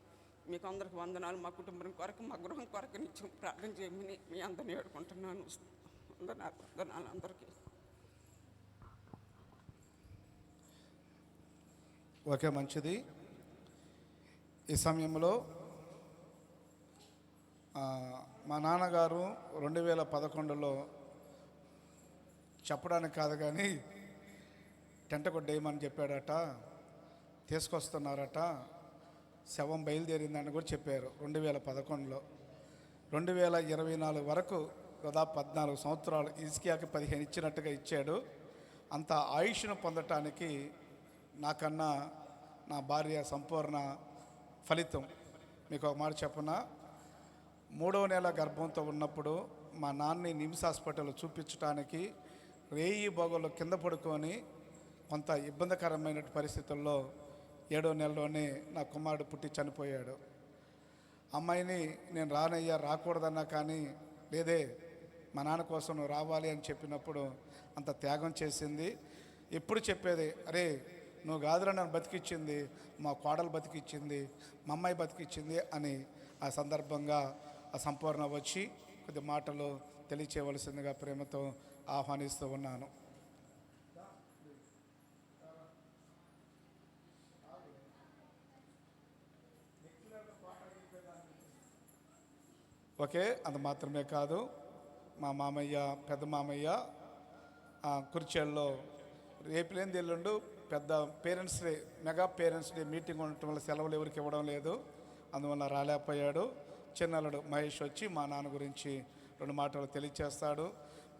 మీకు అందరికి వందనాలు. మా కుటుంబం కొరకు, మా గృహం కొరకు నిత్యం ప్రార్థన చేయమని మీ అందరినీ వేడుకుంటున్నాను. వందనాలు అందరికీ. ఓకే, మంచిది. ఈ సమయంలో మా నాన్నగారు 2011లో చెప్పడానికి కాదు కానీ టెంట కొట్టేయమని చెప్పాడట, తీసుకొస్తున్నారట, శవం బయలుదేరిందని కూడా చెప్పారు 2011లో. 2024 వరకు దాదాపు 14 సంవత్సరాలు ఇస్కియాకి 15 ఇచ్చినట్టుగా ఇచ్చాడు. అంత ఆయుష్ను పొందటానికి నాకన్నా నా భార్య సంపూర్ణ ఫలితం. మీకు ఒక మాట చెప్పనా, 3వ నెల గర్భంతో ఉన్నప్పుడు మా నాన్నని నిమ్స్ హాస్పిటల్ చూపించడానికి రేయి బొగలు కింద పడుకొని కొంత ఇబ్బందికరమైన పరిస్థితుల్లో 7వ నెలలోనే నా కుమారుడు పుట్టి చనిపోయాడు. అమ్మాయిని నేను రాకూడదన్నా కానీ లేదే మా నాన్న కోసం నువ్వు రావాలి అని చెప్పినప్పుడు అంత త్యాగం చేసింది. ఎప్పుడు చెప్పేది, అరే నువ్వు కాదురా నన్ను బతికిచ్చింది, మా కోడలు బతికిచ్చింది, మా అమ్మాయి బతికిచ్చింది అని ఆ సందర్భంగా ఆ సంపూర్ణ వచ్చి కొద్ది మాటలు తెలియచేయవలసిందిగా ప్రేమతో ఆహ్వానిస్తూ ఉన్నాను. ఓకే, అది మాత్రమే కాదు, మా మామయ్య పెద్ద మామయ్య కుర్చేల్లో రేపులేని ఎల్లుండు పెద్ద parents day, mega parents day meeting ఉండటం వల్ల సెలవులు ఎవరికి ఇవ్వడం లేదు, అందువల్ల రాలేకపోయాడు. చిన్నల్లుడు మహేష్ వచ్చి మా నాన్న గురించి 2 మాటలు తెలియచేస్తాడు.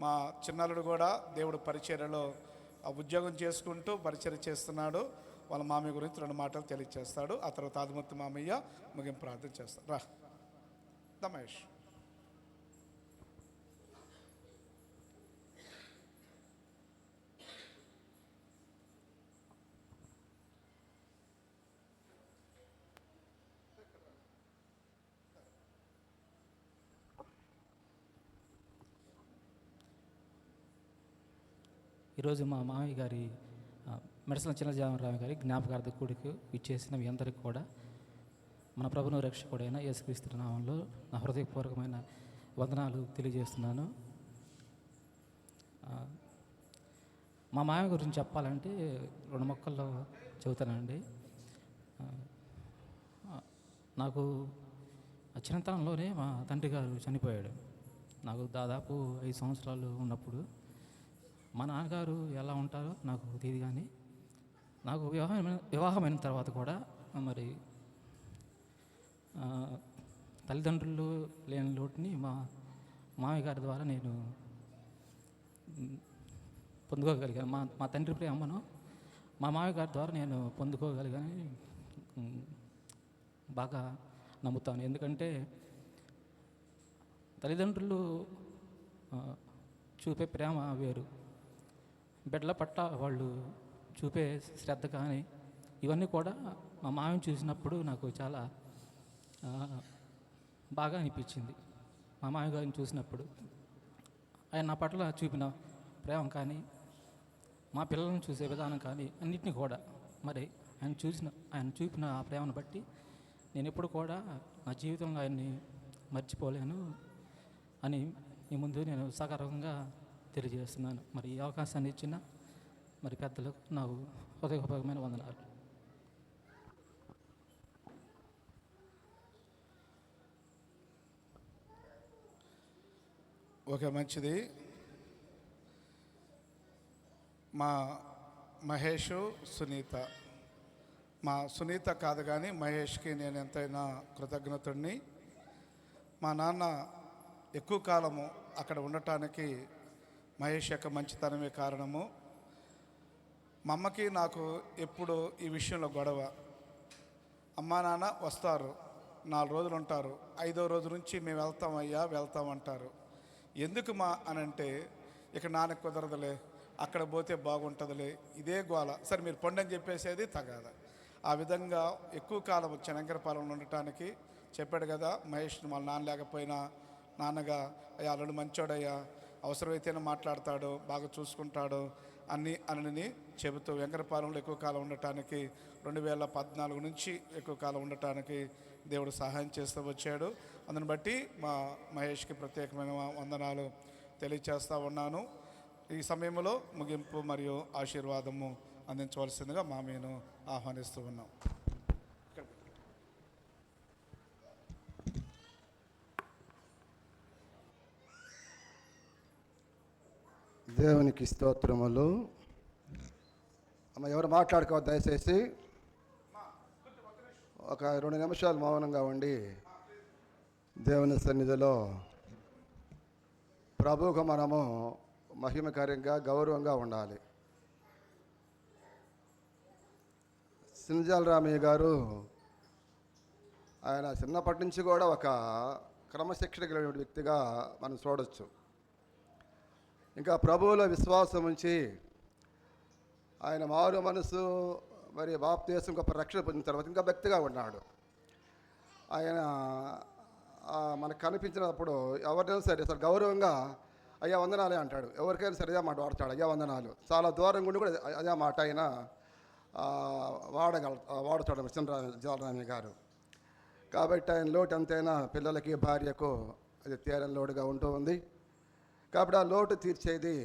మా చిన్నల్లుడు కూడా దేవుడు పరిచర్యలో ఉద్యోగం చేసుకుంటూ పరిచర్య చేస్తున్నాడు. వాళ్ళ మామయ్య గురించి 2 మాటలు తెలియచేస్తాడు. ఆ తర్వాత ఆదిమూర్తి మామయ్య ముగింపు ప్రార్థన చేస్తాడు. రా మహేష్. ఈరోజు మా మామయ్య గారి మెడసల చిన్నజామరావు గారి జ్ఞాపకార్థ కూడికి ఇచ్చేసిన మీ అందరికీ కూడా మన ప్రభును రక్షకుడైన యేసుక్రీస్తు నామంలో నా హృదయపూర్వకమైన వందనాలు తెలియజేస్తున్నాను. మా మామయ్య గురించి చెప్పాలంటే 2 మొక్కల్లో చెబుతానండి. నాకు చిన్నతనంలోనే మా తండ్రి గారు చనిపోయాడు. నాకు దాదాపు 5 సంవత్సరాలు ఉన్నప్పుడు. మా నాన్నగారు ఎలా ఉంటారో నాకు తెలియదు, కానీ నాకు వివాహమైన తర్వాత కూడా మరి తల్లిదండ్రులు లేని లోటుని మా మామయ్య గారి ద్వారా నేను పొందుకోగలిగాను. మా తండ్రి ప్రేమను మా మామయ్య గారి ద్వారా నేను పొందుకోగలిగాను బాగా నమ్ముతాను. ఎందుకంటే తల్లిదండ్రులు చూపే ప్రేమ వేరు, బిడ్డల పట్ల వాళ్ళు చూపే శ్రద్ధ కానీ ఇవన్నీ కూడా మా మామయ్యని చూసినప్పుడు నాకు చాలా బాగా అనిపించింది. మా మామయ్య గారిని చూసినప్పుడు ఆయన నా పట్ల చూపిన ప్రేమ కానీ మా పిల్లలను చూసే విధానం కానీ అన్నిటినీ కూడా మరి ఆయన చూపిన ఆ ప్రేమను బట్టి నేను ఎప్పుడు కూడా నా జీవితంలో ఆయన్ని మర్చిపోలేను అని మీ ముందు నేను సగర్వంగా తెలియజేస్తున్నాను. మరి ఈ అవకాశాన్ని ఇచ్చిన మరి పెద్దలకు నాకు హృదయపూర్వకమైన వందనాలు. ఓకే, మంచిది. మా మహేషు, సునీత. మా సునీత కాదు కానీ మహేష్కి నేను ఎంతైనా కృతజ్ఞతుడిని. మా నాన్న ఎక్కువ కాలము అక్కడ ఉండటానికి మహేష్ యొక్క మంచితనమే కారణము. మా అమ్మకి నాకు ఎప్పుడు ఈ విషయంలో గొడవ. అమ్మా నాన్న వస్తారు, 4 రోజులు ఉంటారు, 5వ రోజు నుంచి మేము వెళ్తామంటారు. ఎందుకు మా అనంటే ఇక నాన్నకు కుదరదులే, అక్కడ పోతే బాగుంటుందిలే, ఇదే గోల. సరే మీరు పొండని చెప్పేసేది తగాద. ఆ విధంగా ఎక్కువ కాలం శంకరపాలెంలో ఉండటానికి చెప్పాడు కదా మహేష్, వాళ్ళ నాన్న లేకపోయినా నాన్నగా అయ్యా అల్లుడు మంచోడయ్యా, అవసరమైతేనే మాట్లాడతాడు, బాగా చూసుకుంటాడు అని చెబుతూ వెంకటపాలెంలో ఎక్కువ కాలం ఉండటానికి 2014 నుంచి ఎక్కువ కాలం ఉండటానికి దేవుడు సహాయం చేస్తూ వచ్చాడు. అందుని బట్టి మా మహేష్కి ప్రత్యేకమైన వందనాలు తెలియచేస్తూ ఉన్నాను. ఈ సమయంలో ముగింపు మరియు ఆశీర్వాదము అందించవలసిందిగా మామయ్యను ఆహ్వానిస్తూ ఉన్నాం. దేవునికి స్తోత్రములు. అమ్మ ఎవరు మాట్లాడుకోవద్దు దయచేసి. ఒక 2 నిమిషాలు మౌనంగా ఉండి దేవుని సన్నిధిలో ప్రభువుకు మనము మహిమకరంగా గౌరవంగా ఉండాలి. సినజాల రామయ్య గారు ఆయన చిన్నప్పటి నుంచి కూడా ఒక క్రమశిక్షణ కలిగిన వ్యక్తిగా మనం చూడవచ్చు. ఇంకా ప్రభువులో విశ్వాసం ఉంచి ఆయన మారు మనసు మరి బాప్తీసం గొప్ప రక్షణ పొందిన తర్వాత ఇంకా భక్తిగా ఉన్నాడు. ఆయన మనకు కనిపించినప్పుడు ఎవరినైనా సరే గౌరవంగా అయ్యా వందనాలే అంటాడు. ఎవరికైనా సరే అదే మాట వాడతాడు, అయ్యా వందనాలు. చాలా దూరం గుండి కూడా అదే మాట ఆయన వాడతాడు సినజాల గారు. కాబట్టి ఆయన లోటు ఎంతైనా పిల్లలకి భార్యకు అది తీరని లోటుగా ఉంటూ ఉంది. కాబట్టి ఆ లోటు తీర్చేది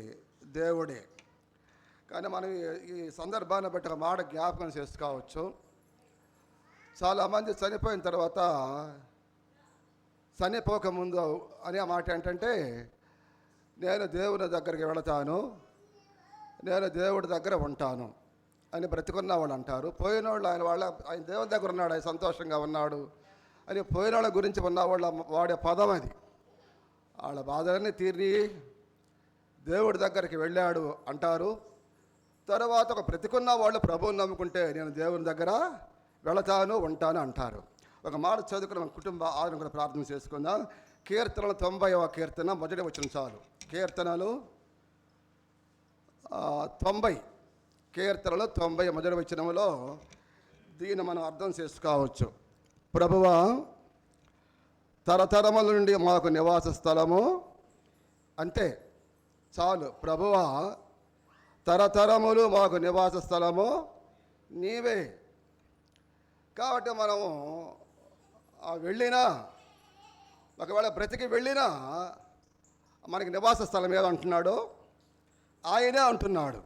దేవుడే. కానీ మనం ఈ సందర్భాన్ని బట్టి ఒక మాట జ్ఞాపకం చేసుకోవచ్చు. చాలామంది చనిపోయిన తర్వాత చనిపోకముందు అనే మాట ఏంటంటే, నేను దేవుని దగ్గరికి వెళతాను, నేను దేవుడి దగ్గర ఉంటాను అని బ్రతికున్న వాళ్ళు అంటారు. పోయిన వాళ్ళు ఆయన దేవుని దగ్గర ఉన్నాడు, ఆయన సంతోషంగా ఉన్నాడు అని పోయిన వాళ్ళ గురించి ఉన్న వాళ్ళ వాడే పదం అది. వాళ్ళ బాధలన్నీ తీరి దేవుడి దగ్గరికి వెళ్ళాడు అంటారు. తర్వాత ఒక బ్రతికున్న వాళ్ళు ప్రభువుని నమ్ముకుంటే నేను దేవుని దగ్గర వెళతాను ఉంటాను అంటారు. ఒక మాట చదువుకుని మన కుటుంబ ఆదరణ కూడా ప్రార్థన చేసుకుందాం. కీర్తనలు 90వ కీర్తన మొదటి వచనం చాలు. కీర్తనలు 90 కీర్తనలు 90 మొదటి వచనంలో దీన్ని మనం అర్థం చేసుకోవచ్చు. ప్రభువా, తరతరముల నుండి మాకు నివాస స్థలము, అంతే చాలు. ప్రభువా, తరతరములు మాకు నివాస స్థలము నీవే. కాబట్టి మనము వెళ్ళినా, ఒకవేళ బ్రతికి వెళ్ళినా మనకి నివాస స్థలం ఏదంటున్నాడో ఆయనే అంటున్నాడు.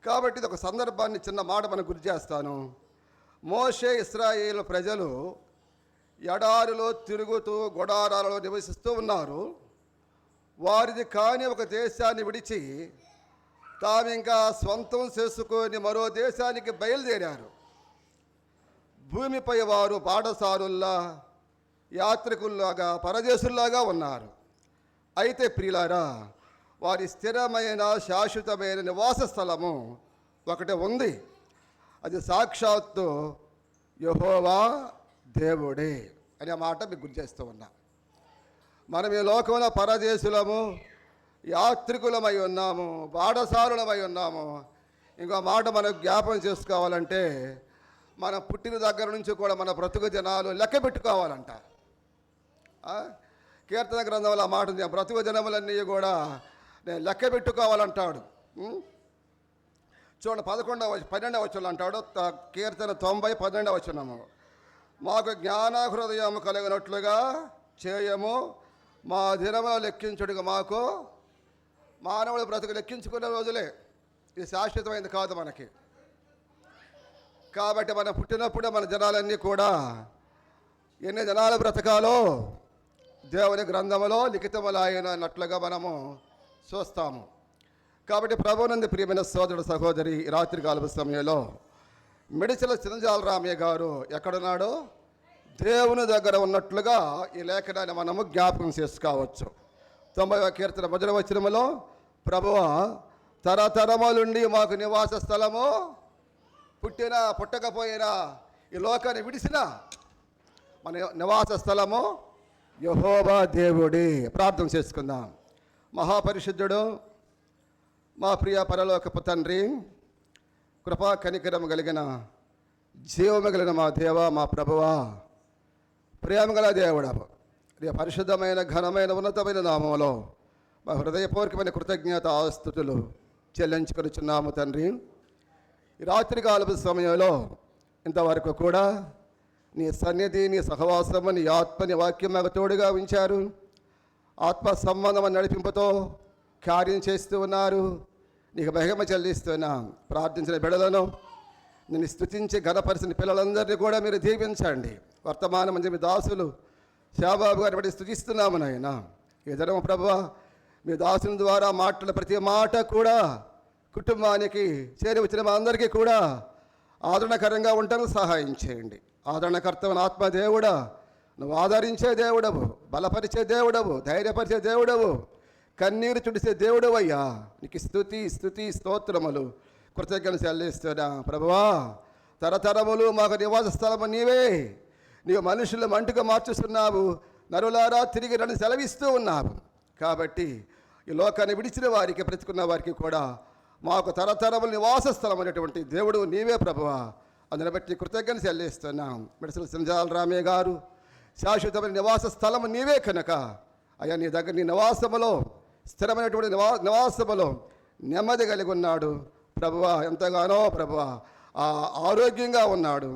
కాబట్టి ఇది ఒక సందర్భాన్ని చిన్న మాట మనకు గుర్తు చేస్తాను. మోషే ఇశ్రాయేలు ప్రజలు ఎడారిలో తిరుగుతూ గుడారాలలో నివసిస్తూ ఉన్నారు. వారిది కాని ఒక దేశాన్ని విడిచి తాము ఇంకా స్వంతం చేసుకొని మరో దేశానికి బయలుదేరారు. భూమిపై వారు బాటసారుల్లా, యాత్రికుల్లాగా, పరదేశుల్లాగా ఉన్నారు. అయితే ప్రియులారా, వారి స్థిరమైన శాశ్వతమైన నివాస స్థలము ఒకటి ఉంది. అది సాక్షాత్తు యెహోవా దేవుడే అనే మాట మీకు గుర్తు చేస్తూ ఉన్నా. మనం ఈ లోకంలో పరదేశులము, యాత్రికులమై ఉన్నాము, బాటసారులమై ఉన్నాము. ఇంకో మాట మనం జ్ఞాపం చేసుకోవాలంటే మన పుట్టిన దగ్గర నుంచి కూడా మన బ్రతుకు దినాలు లెక్క పెట్టుకోవాలంట. కీర్తన గ్రంథంలో ఆ మాట ఉంది, ఆ బ్రతుకు దినములన్నీ కూడా నేను లెక్క పెట్టుకోవాలంటాడు. చూడండి 12వ వచనం అంటాడు, కీర్తన 90, 12వ వచనము. మాకు జ్ఞాన హృదయం కలిగినట్లుగా చేయము, మా దినములు లెక్కించుడుగా. మాకు మానవుడు బ్రతుకు లెక్కించుకునే రోజులే, ఇది శాశ్వతమైనది కాదు మనకి. కాబట్టి మనం పుట్టినప్పుడే మన జనాలన్నీ కూడా ఎన్ని జనాలు బ్రతకాలో దేవుని గ్రంథములో లిఖితములైనట్లుగా మనము చూస్తాము. కాబట్టి ప్రభునందు ప్రియమైన సోదరుడు సహోదరి, ఈ రాత్రికాల సమయంలో మిడిచల చిరంజాలరామయ్య గారు ఎక్కడున్నాడో దేవుని దగ్గర ఉన్నట్లుగా ఈ లేఖనాన్ని మనము జ్ఞాపకం చేసుకోవచ్చు. 90వ కీర్తన 1వ వచనములో, ప్రభువా తరతరములుండి మాకు నివాస స్థలము, పుట్టినా పుట్టకపోయినా ఈ లోకాన్ని విడిసిన మన నివాస స్థలము యెహోవా దేవుడే. ప్రార్థన చేసుకుందాం. మహాపరిశుద్ధుడు, మా ప్రియ పరలోకపు తండ్రి, కృపా కనికరం కలిగిన జీవము కలిగిన మా దేవ, మా ప్రభువా, ప్రేమ గల దేవుడా, పరిశుద్ధమైన ఘనమైన ఉన్నతమైన నామంలో మా హృదయపూర్వకమైన కృతజ్ఞత ఆస్తుతులు చెల్లించుకొనిచున్నాము తండ్రి. ఈ రాత్రికాలపు సమయంలో ఇంతవరకు కూడా నీ సన్నిధి, నీ సహవాసము, నీ ఆత్మని వాక్యం మాకు తోడుగా ఉంచారు. ఆత్మ సంబంధం నడిపింపుతో కార్యం చేస్తూ ఉన్నారు. నీకు మహిమ చెల్లిస్తున్నాం. ప్రార్థించిన బిడ్డలను నేను స్తుతించి ఘనపరిచిన పిల్లలందరినీ కూడా మీరు దీవించండి. వర్తమానం మీ దాసులు శాబాబు గారిని బట్టి స్తుతిస్తున్నాము నాయన. ఈ దినం ప్రభువా, మీ దాసుని ద్వారా మాట్లాడిన ప్రతి మాట కూడా కుటుంబానికి చేరి వచ్చిన మా అందరికీ కూడా ఆదరణకరంగా ఉండడానికి సహాయం చేయండి. ఆదరణకర్తమైన ఆత్మదేవుడా, నువ్వు ఆదరించే దేవుడవు, బలపరిచే దేవుడవు, ధైర్యపరిచే దేవుడవు, కన్నీరు తుడిసే దేవుడవు అయ్యా. నీకు స్తుతి స్తుతి స్తోత్రములు కృతజ్ఞతలు చెల్లిస్తున్నా. ప్రభువా, తరతరములు మాకు నివాస స్థలము నీవే. నీవు మనుషులు మంటుగా మార్చుస్తున్నావు, నరులారా తిరిగి నన్ను సెలవిస్తూ ఉన్నావు. కాబట్టి ఈ లోకాన్ని విడిచిన వారికి, బ్రతుకున్న వారికి కూడా మాకు తరతరములు నివాస స్థలం అనేటువంటి దేవుడు నీవే ప్రభువా. అందుని బట్టి కృతజ్ఞత చెల్లిస్తున్నాం. మిడిసల చిరంజాలరామయ్య గారు శాశ్వతమైన నివాస స్థలము నీవే కనుక అయ్యా, నీ దగ్గర నీ నివాసములో, స్థిరమైనటువంటి నివాసములో నెమ్మది కలిగి ఉన్నాడు ప్రభువా. ఎంతగానో ప్రభువా ఆరోగ్యంగా ఉన్నాడు.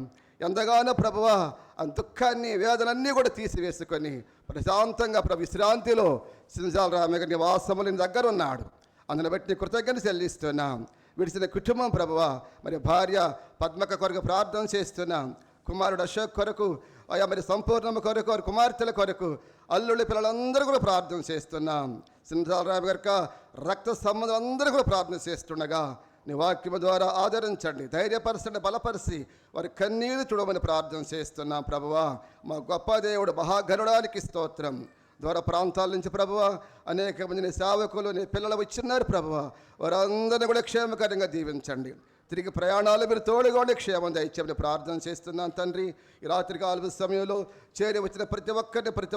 ఎంతగానో ప్రభువా ఆ దుఃఖాన్ని, వేదనన్నీ కూడా తీసివేసుకొని ప్రశాంతంగా విశ్రాంతిలో చిరంజాలరామయ్య గారి నివాసములు నీ దగ్గర ఉన్నాడు. అందుని బట్టి కృతజ్ఞత చెల్లిస్తున్నాం. విడిచిన కుటుంబం ప్రభువా, మరి భార్య పద్మక కొరకు ప్రార్థన చేస్తున్నాం. కుమారుడు అశోక్ కొరకు, అయా మరి సంపూర్ణమ కొరకు, వారి కుమార్తెల కొరకు, అల్లుళ్ళ పిల్లలందరూ కూడా ప్రార్థన చేస్తున్నాం. చిరంజాలరామయ్య గారి రక్త సంబంధం అందరూ కూడా ప్రార్థన చేస్తుండగా నీ వాక్యము ద్వారా ఆదరించండి, ధైర్యపరచండి, బలపరిచి వారి కన్నీరు చూడమని ప్రార్థన చేస్తున్నాం ప్రభువా. మా గొప్ప దేవుడు మహాగరుడానికి స్తోత్రం. దూర ప్రాంతాల నుంచి ప్రభువా అనేక మంది నీ సేవకులు, నీ పిల్లలు వచ్చిన్నారు ప్రభువా. వారందరినీ కూడా క్షేమకరంగా దీవించండి. తిరిగి ప్రయాణాలు మీరు తోడుగా క్షేమం దయచేయమని ప్రార్థన చేస్తున్నాను తండ్రి. ఈ రాత్రికాల సమయంలో చేరి వచ్చిన ప్రతి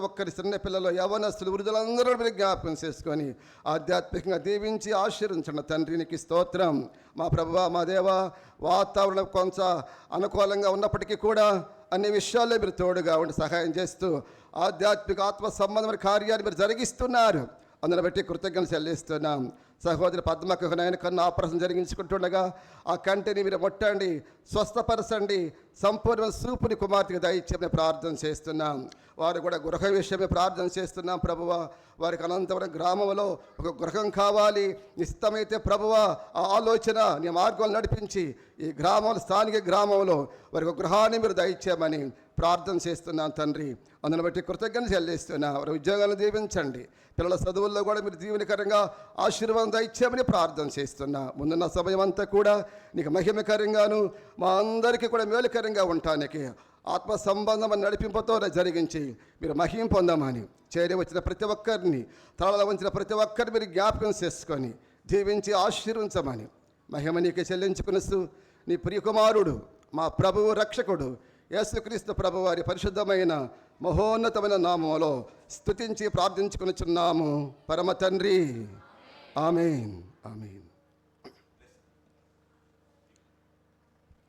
ఒక్కరి చిన్న పిల్లలు, యవనస్తులు, వృద్ధులందరూ మీరు జ్ఞాపకం చేసుకొని ఆధ్యాత్మికంగా దీవించి ఆశీర్వించండి తండ్రి. నీకు స్తోత్రం. మా ప్రభువా, మా దేవా, వాతావరణం కొంచెం అనుకూలంగా ఉన్నప్పటికీ కూడా అన్ని విషయాల్లో మీరు తోడుగా ఉండి సహాయం చేస్తూ ఆధ్యాత్మిక ఆత్మ సంబంధమైన కార్యాన్ని మీరు జరిగిస్తున్నారు. అందుని బట్టి కృతజ్ఞతలు చెల్లిస్తున్నాం. సహోదరి పద్మకు నాయన కన్ను ఆపరేషన్ జరిగించుకుంటుండగా ఆ కంటిని మీరు ముట్టండి, స్వస్థపరచండి, సంపూర్ణ సూపుని కుమార్తెకి దయచేయమని ప్రార్థన చేస్తున్నాం. వారు కూడా గృహ విషయమే ప్రార్థన చేస్తున్నాం ప్రభువా. వారికి అనంతపురం గ్రామంలో ఒక గృహం కావాలి. ఇష్టమైతే ప్రభువా ఆ ఆలోచన నీ మార్గంలో నడిపించి ఈ గ్రామంలో, స్థానిక గ్రామంలో వారికి ఒక గృహాన్ని మీరు దయచేయమని ప్రార్థన చేస్తున్నాను తండ్రి. అందుని బట్టి కృతజ్ఞత చెల్లిస్తున్నా. వారి ఉద్యోగాలను దీవించండి. పిల్లల చదువుల్లో కూడా మీరు దీవెనకరంగా ఆశీర్వాదం ఇచ్చామని ప్రార్థన చేస్తున్నా. ముందున్న సమయం అంతా కూడా నీకు మహిమకరంగాను మా అందరికీ కూడా మేలుకరంగా ఉండటానికి ఆత్మ సంబంధమైన నడిపింపుతో జరిగించి మీరు మహిమ పొందమని, చేరి వచ్చిన ప్రతి ఒక్కరిని, తలలో ఉంచిన ప్రతి ఒక్కరిని మీరు జ్ఞాపకం చేసుకొని దీవించి ఆశీర్వించమని మహిమ నీకే చెల్లించుకునిస్తూ నీ ప్రియకుమారుడు మా ప్రభువు రక్షకుడు యేసుక్రీస్తు ప్రభు వారి పరిశుద్ధమైన మహోన్నతమైన నామములో స్తుతించి ప్రార్థించుకునిచున్నాము పరమ తండ్రి. ఆమేన్. ఆమేన్.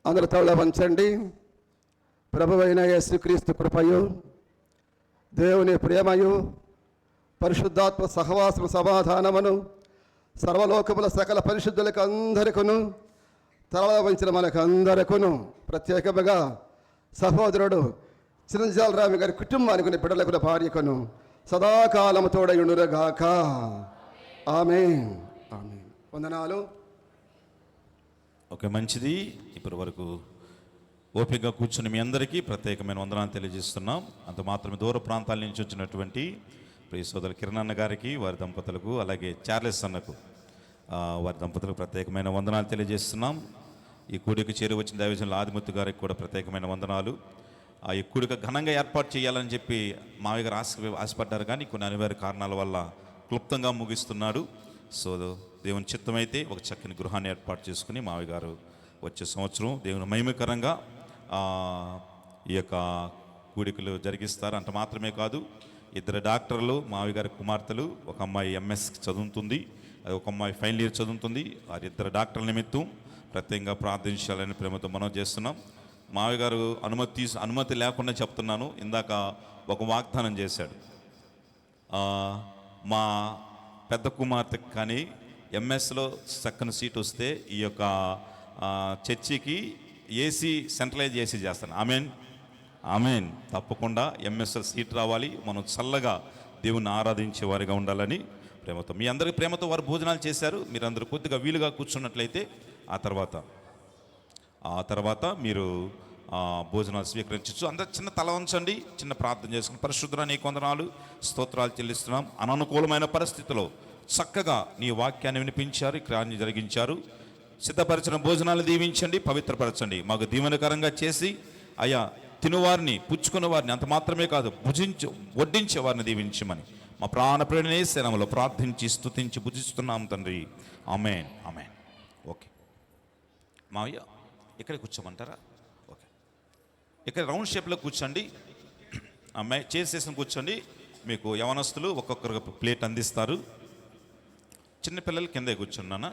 అందరూ తల వంచండి. ప్రభువైన యేసుక్రీస్తు కృపయు, దేవుని ప్రేమయు, పరిశుద్ధాత్మ సహవాసము సమాధానమును సర్వలోకముల సకల పరిశుద్ధులకు అందరికను తల వంచిన మనకు అందరికను ప్రత్యేకముగా సహోదరుడు చిరంజీవి గారి కుటుంబానికి బిడ్డలకు భార్యకును సదాకాలము తోడయుండుగాక. ఆమేన్. ఆమేన్. వందనాలు. ఓకే, మంచిది. ఇప్పటి వరకు ఓపికగా కూర్చుని మీ అందరికీ ప్రత్యేకమైన వందనాలు తెలియజేస్తున్నాం. అంత మాత్రమే దూర ప్రాంతాల నుంచి వచ్చినటువంటి ప్రియ సోదరు కిరణ్ అన్న గారికి, వారి దంపతులకు, అలాగే చార్లెస్ అన్నకు, వారి దంపతులకు ప్రత్యేకమైన వందనాలు తెలియజేస్తున్నాం. ఈ కూడిక చేరి వచ్చిన దైవజనులు ఆదిమూర్తి గారికి కూడా ప్రత్యేకమైన వందనాలు. ఈ కూడిక ఘనంగా ఏర్పాటు చేయాలని చెప్పి మావయ్య గారు ఆశపడ్డారు, కానీ కొన్ని అనివార్య కారణాల వల్ల క్లుప్తంగా ముగిస్తున్నాడు. సో దేవుని చిత్తమైతే ఒక చక్కని గృహాన్ని ఏర్పాటు చేసుకుని మావయ్య గారు వచ్చే సంవత్సరం దేవుని మహిమకరంగా ఈ యొక్క కూడికలు జరిగిస్తారు. అంత మాత్రమే కాదు, 2 డాక్టర్లు మావయ్య గారి కుమార్తెలు, ఒక అమ్మాయి MS చదువుతుంది, అది ఒక అమ్మాయి ఫైనల్ ఇయర్ చదువుతుంది. వారి 2 డాక్టర్ల నిమిత్తం ప్రత్యేకంగా ప్రార్థించాలని ప్రేమతో మనం చేస్తున్నాం. మావయ్య గారు అనుమతి లేకుండా చెప్తున్నాను. ఇందాక ఒక వాగ్దానం చేశాడు. మా పెద్ద కుమార్తెకి కానీ MS-లో చక్కని సీట్ వస్తే ఈ యొక్క చర్చికి AC సెంట్రలైజ్ చేస్తాను. ఆమెన్. ఆమెన్. తప్పకుండా MS-లో సీట్ రావాలి. మనం చల్లగా దేవుణ్ణి ఆరాధించే వారిగా ఉండాలని ప్రేమతో, మీ అందరికీ ప్రేమతో వారు భోజనాలు చేశారు. మీరందరూ కొద్దిగా వీలుగా కూర్చున్నట్లయితే ఆ తర్వాత మీరు భోజనాలు స్వీకరించవచ్చు. అందరూ చిన్న తల ఉంచండి, చిన్న ప్రార్థన చేసుకుని. పరిశుద్ధుడా నీకు వందనాలు, స్తోత్రాలు చెల్లిస్తున్నాం. అననుకూలమైన పరిస్థితిలో చక్కగా నీ వాక్యాన్ని వినిపించారు, క్రియాన్ని జరిగించారు. సిద్ధపరిచిన భోజనాలు దీవించండి, పవిత్రపరచండి. మాకు దీవెనకరంగా చేసి అయ్యా తినువారిని, పుచ్చుకున్న వారిని, అంత మాత్రమే కాదు వడ్డించే వారిని దీవించమని మా ప్రాణప్రేరణే శరణంలో ప్రార్థించి స్తుతించి భుజిస్తున్నాం తండ్రి. ఆమేన్. ఆమేన్. ఓకే మావయ్య, ఇక్కడ కూర్చోమంటారా? ఓకే, ఇక్కడ రౌండ్ షేప్లో కూర్చోండి. అమ్మాయి చేసేసిన కూర్చోండి. మీకు యవనస్తులు ఒక్కొక్కరు ప్లేట్ అందిస్తారు. చిన్నపిల్లలు కిందే కూర్చున్నానా?